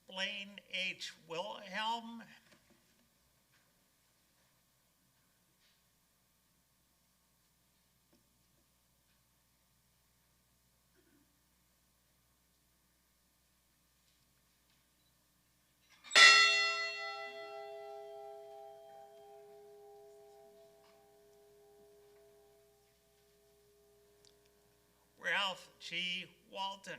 G: Blaine H. Wilhelm. Ralph G. Walton.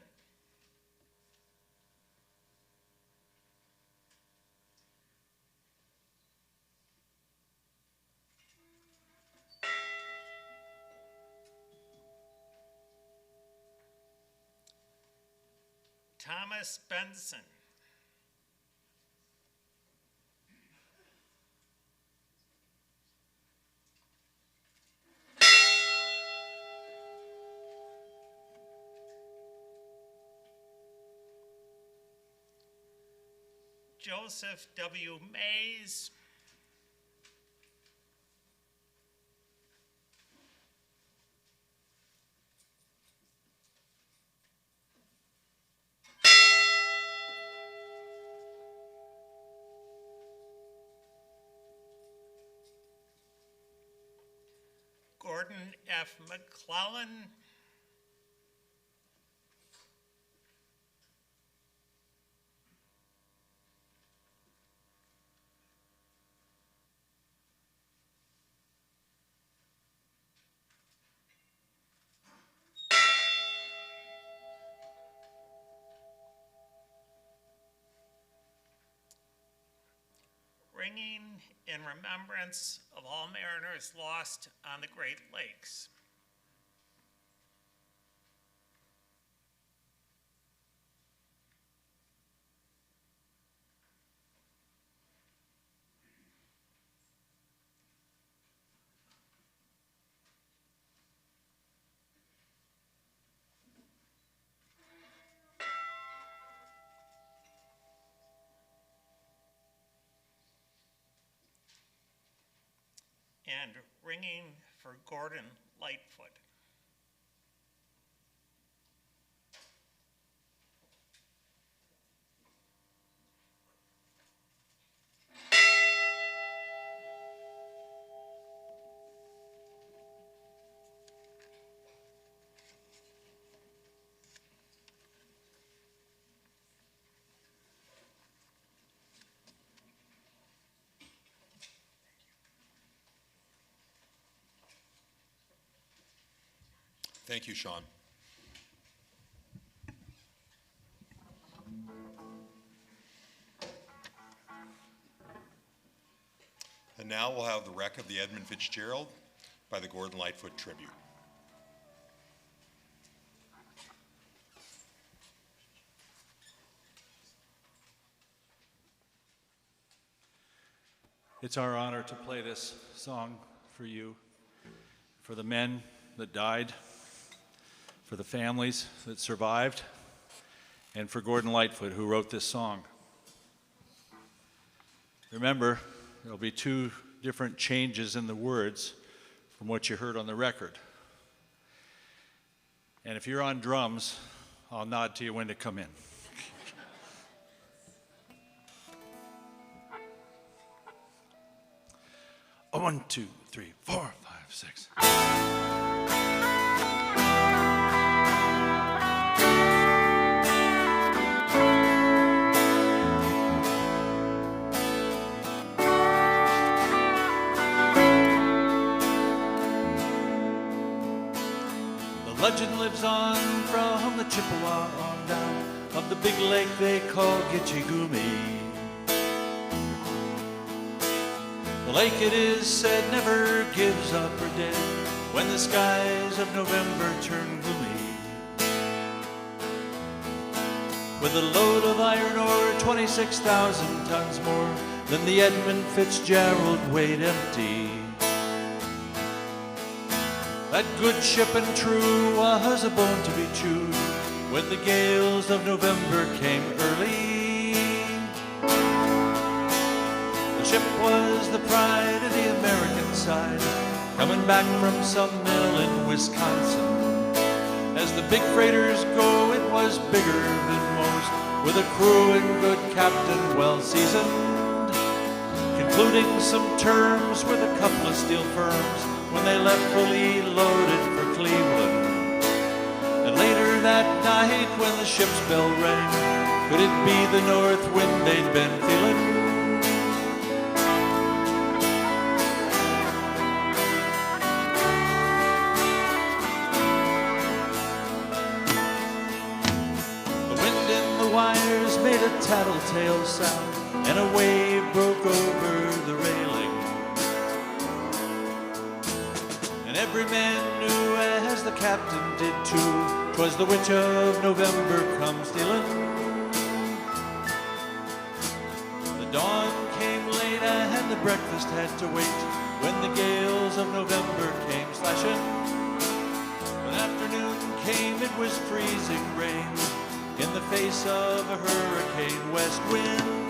G: Thomas Benson. Joseph W. Mays. Gordon F. McClellan. Ringing in remembrance of all mariners lost on the Great Lakes. And ringing for Gordon Lightfoot.
A: Thank you, Sean. And now we'll have the wreck of the Edmund Fitzgerald by the Gordon Lightfoot Tribute.
F: It's our honor to play this song for you, for the men that died, for the families that survived, and for Gordon Lightfoot, who wrote this song. Remember, there'll be two different changes in the words from what you heard on the record. And if you're on drums, I'll nod to you when to come in. 1, 2, 3, 4, 5, 6. The legend lives on from the Chippewa on down of the big lake they call Gitchigumi. The lake, it is said, never gives up or dead when the skies of November turn gloomy. With a load of iron ore 26,000 tons more than the Edmund Fitzgerald weighed empty. That good ship and true was a bone to be chewed when the gales of November came early. The ship was the pride of the American side, coming back from some mill in Wisconsin. As the big freighters go, it was bigger than most, with a crew and good captain well seasoned, concluding some terms with a couple of steel firms when they left fully loaded for Cleveland. And later that night when the ship's bell rang, could it be the north wind they'd been feeling? The wind in the wires made a tattletale sound, and a wave broke over the railing. Every man knew, as the captain did too, 'twas the witch of November come stealing. The dawn came late and the breakfast had to wait when the gales of November came slashing. When afternoon came, it was freezing rain in the face of a hurricane west wind.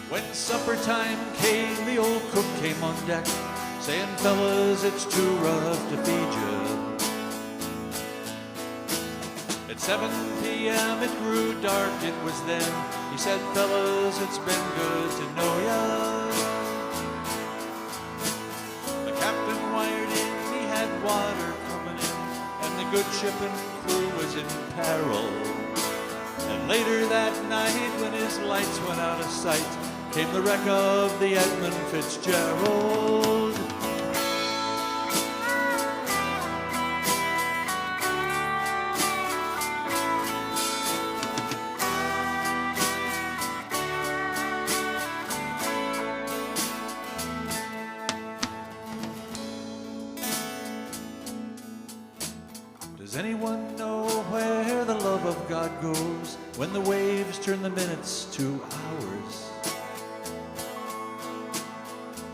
F: When supper time came, the old cook came on deck, saying, fellas, it's too rough to feed you. At 7 p.m. it grew dark, it was then. He said, fellas, it's been good to know ya. The captain wired in, he had water coming in, and the good ship and crew was in peril. And later that night, when his lights went out of sight, came the wreck of the Edmund Fitzgerald. Does anyone know where the love of God goes when the waves turn the minutes to hours?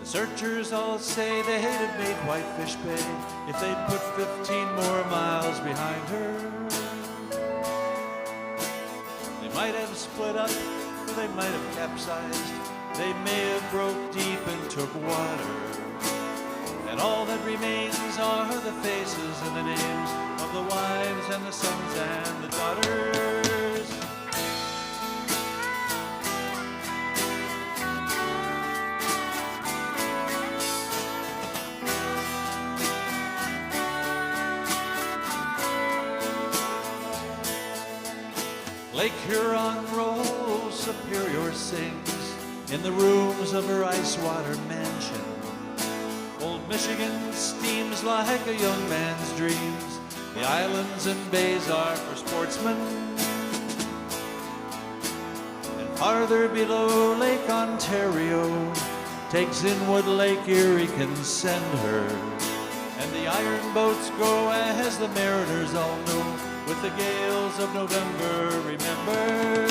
F: Searchers all say they'd have made Whitefish Bay if they'd put 15 more miles behind her. They might have split up, or they might have capsized. They may have broke deep and took water. And all that remains are the faces and the names of the wives and the sons and the daughters. Lake Huron rolls, Superior sings in the rooms of her ice-water mansion. Old Michigan steams like a young man's dreams. The islands and bays are for sportsmen. And farther below, Lake Ontario takes in what Lake Erie can send her. And the iron boats go, as the mariners all know, with the gales of November remembered.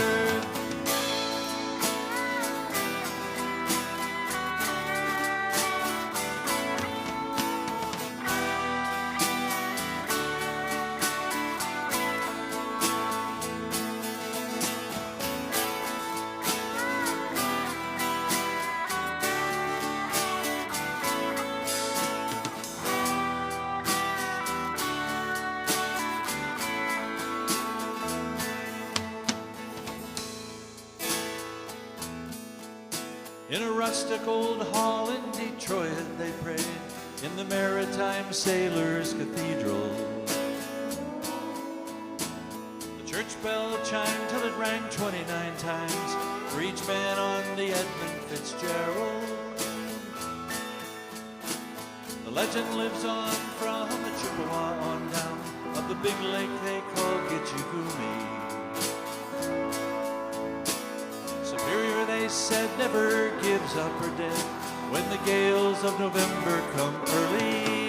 F: In a rustic old hall in Detroit they prayed, in the Maritime Sailors Cathedral. The church bell chimed till it rang 29 times for each man on the Edmund Fitzgerald. The legend lives on from the Chippewa on down of the big lake they call Gitchagumi. Superior, they said, never gives up her dead when the gales of November come early.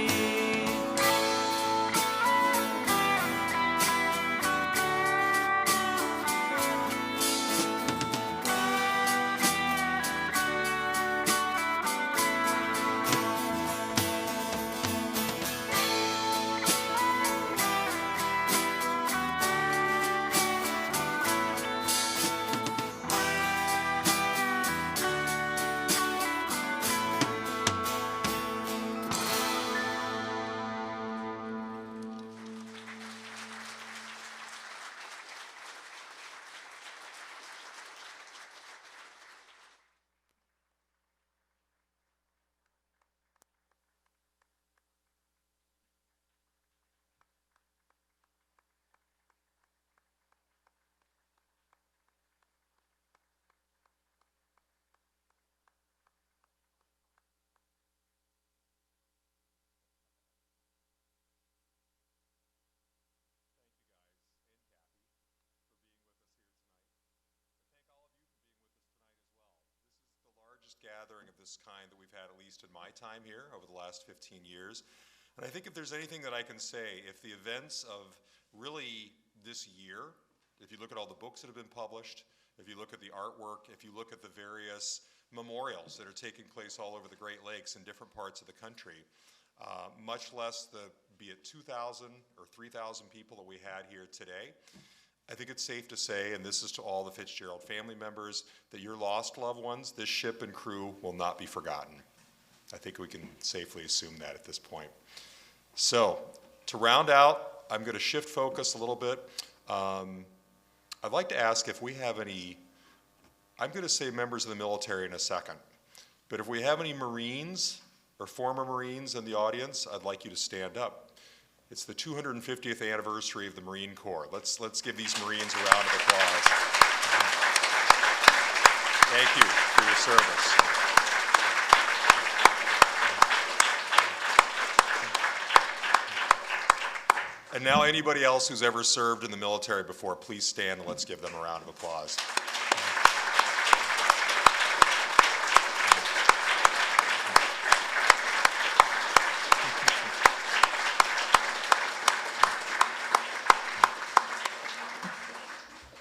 A: Gathering of this kind that we've had, at least in my time here over the last 15 years. And I think if there's anything that I can say, if the events of really this year, if you look at all the books that have been published, if you look at the artwork, if you look at the various memorials that are taking place all over the Great Lakes in different parts of the country, much less the, be it 2,000 or 3,000 people that we had here today, I think it's safe to say, and this is to all the Fitzgerald family members, that your lost loved ones, this ship and crew, will not be forgotten. I think we can safely assume that at this point. So, to round out, I'm going to shift focus a little bit. I'd like to ask if we have any, I'm going to say members of the military in a second, but if we have any Marines or former Marines in the audience, I'd like you to stand up. It's the 250th anniversary of the Marine Corps. Let's give these Marines a round of applause. Thank you for your service. And now anybody else who's ever served in the military before, please stand and let's give them a round of applause.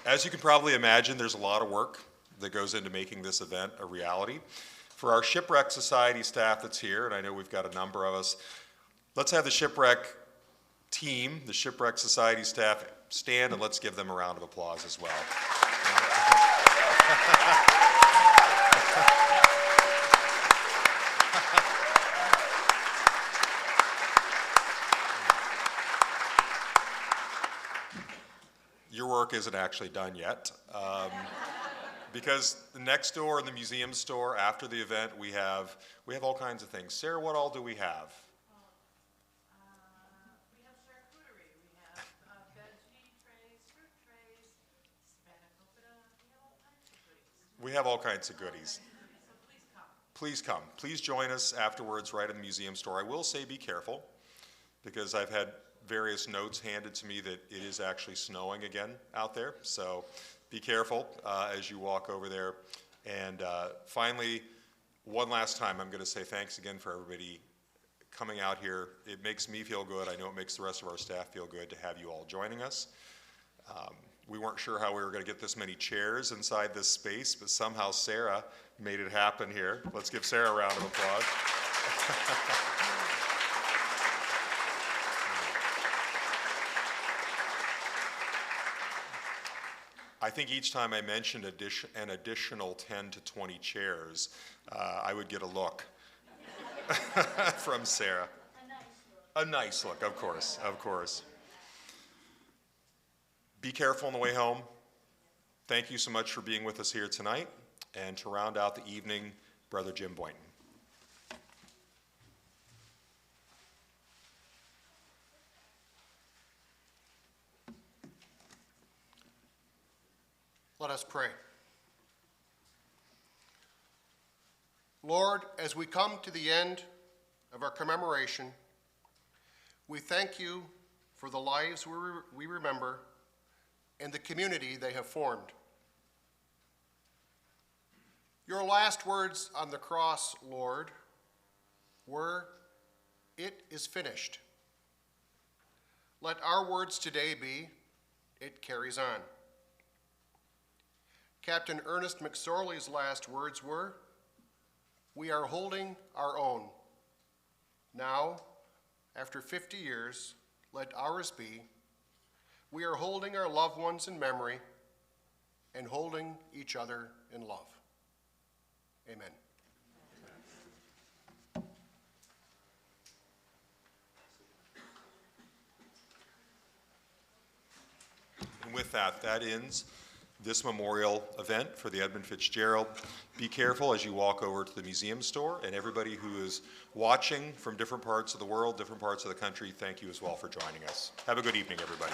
A: As you can probably imagine, there's a lot of work that goes into making this event a reality. For our Shipwreck Society staff that's here, and I know we've got a number of us, let's have the Shipwreck team, the Shipwreck Society staff, stand and let's give them a round of applause as well. Your work isn't actually done yet, because the next door in the museum store after the event we have all kinds of things. Sarah, what all do we have?
H: We have charcuterie, we have veggie trays, fruit trays, spanakopita, we have all kinds of goodies.
A: We have all kinds of goodies.
H: So please come.
A: Please come. Please join us afterwards right in the museum store. I will say be careful, because I've had various notes handed to me that it is actually snowing again out there, so be careful as you walk over there. And finally, one last time, I'm going to say thanks again for everybody coming out here. It makes me feel good. I know it makes the rest of our staff feel good to have you all joining us. We weren't sure how we were going to get this many chairs inside this space, but somehow Sarah made it happen here. Let's give Sarah a round of applause. I think each time I mentioned an additional 10 to 20 chairs, I would get a look from Sarah. A nice look, of course, of course. Be careful on the way home. Thank you so much for being with us here tonight. And to round out the evening, Brother Jim Boynton.
B: Let us pray. Lord, as we come to the end of our commemoration, we thank you for the lives we remember and the community they have formed. Your last words on the cross, Lord, were, "It is finished." Let our words today be, "It carries on." Captain Ernest McSorley's last words were, "We are holding our own." Now, after 50 years, let ours be, "We are holding our loved ones in memory and holding each other in love." Amen.
A: And with that, that ends this memorial event for the Edmund Fitzgerald. Be careful as you walk over to the museum store, and everybody who is watching from different parts of the world, different parts of the country, thank you as well for joining us. Have a good evening, everybody.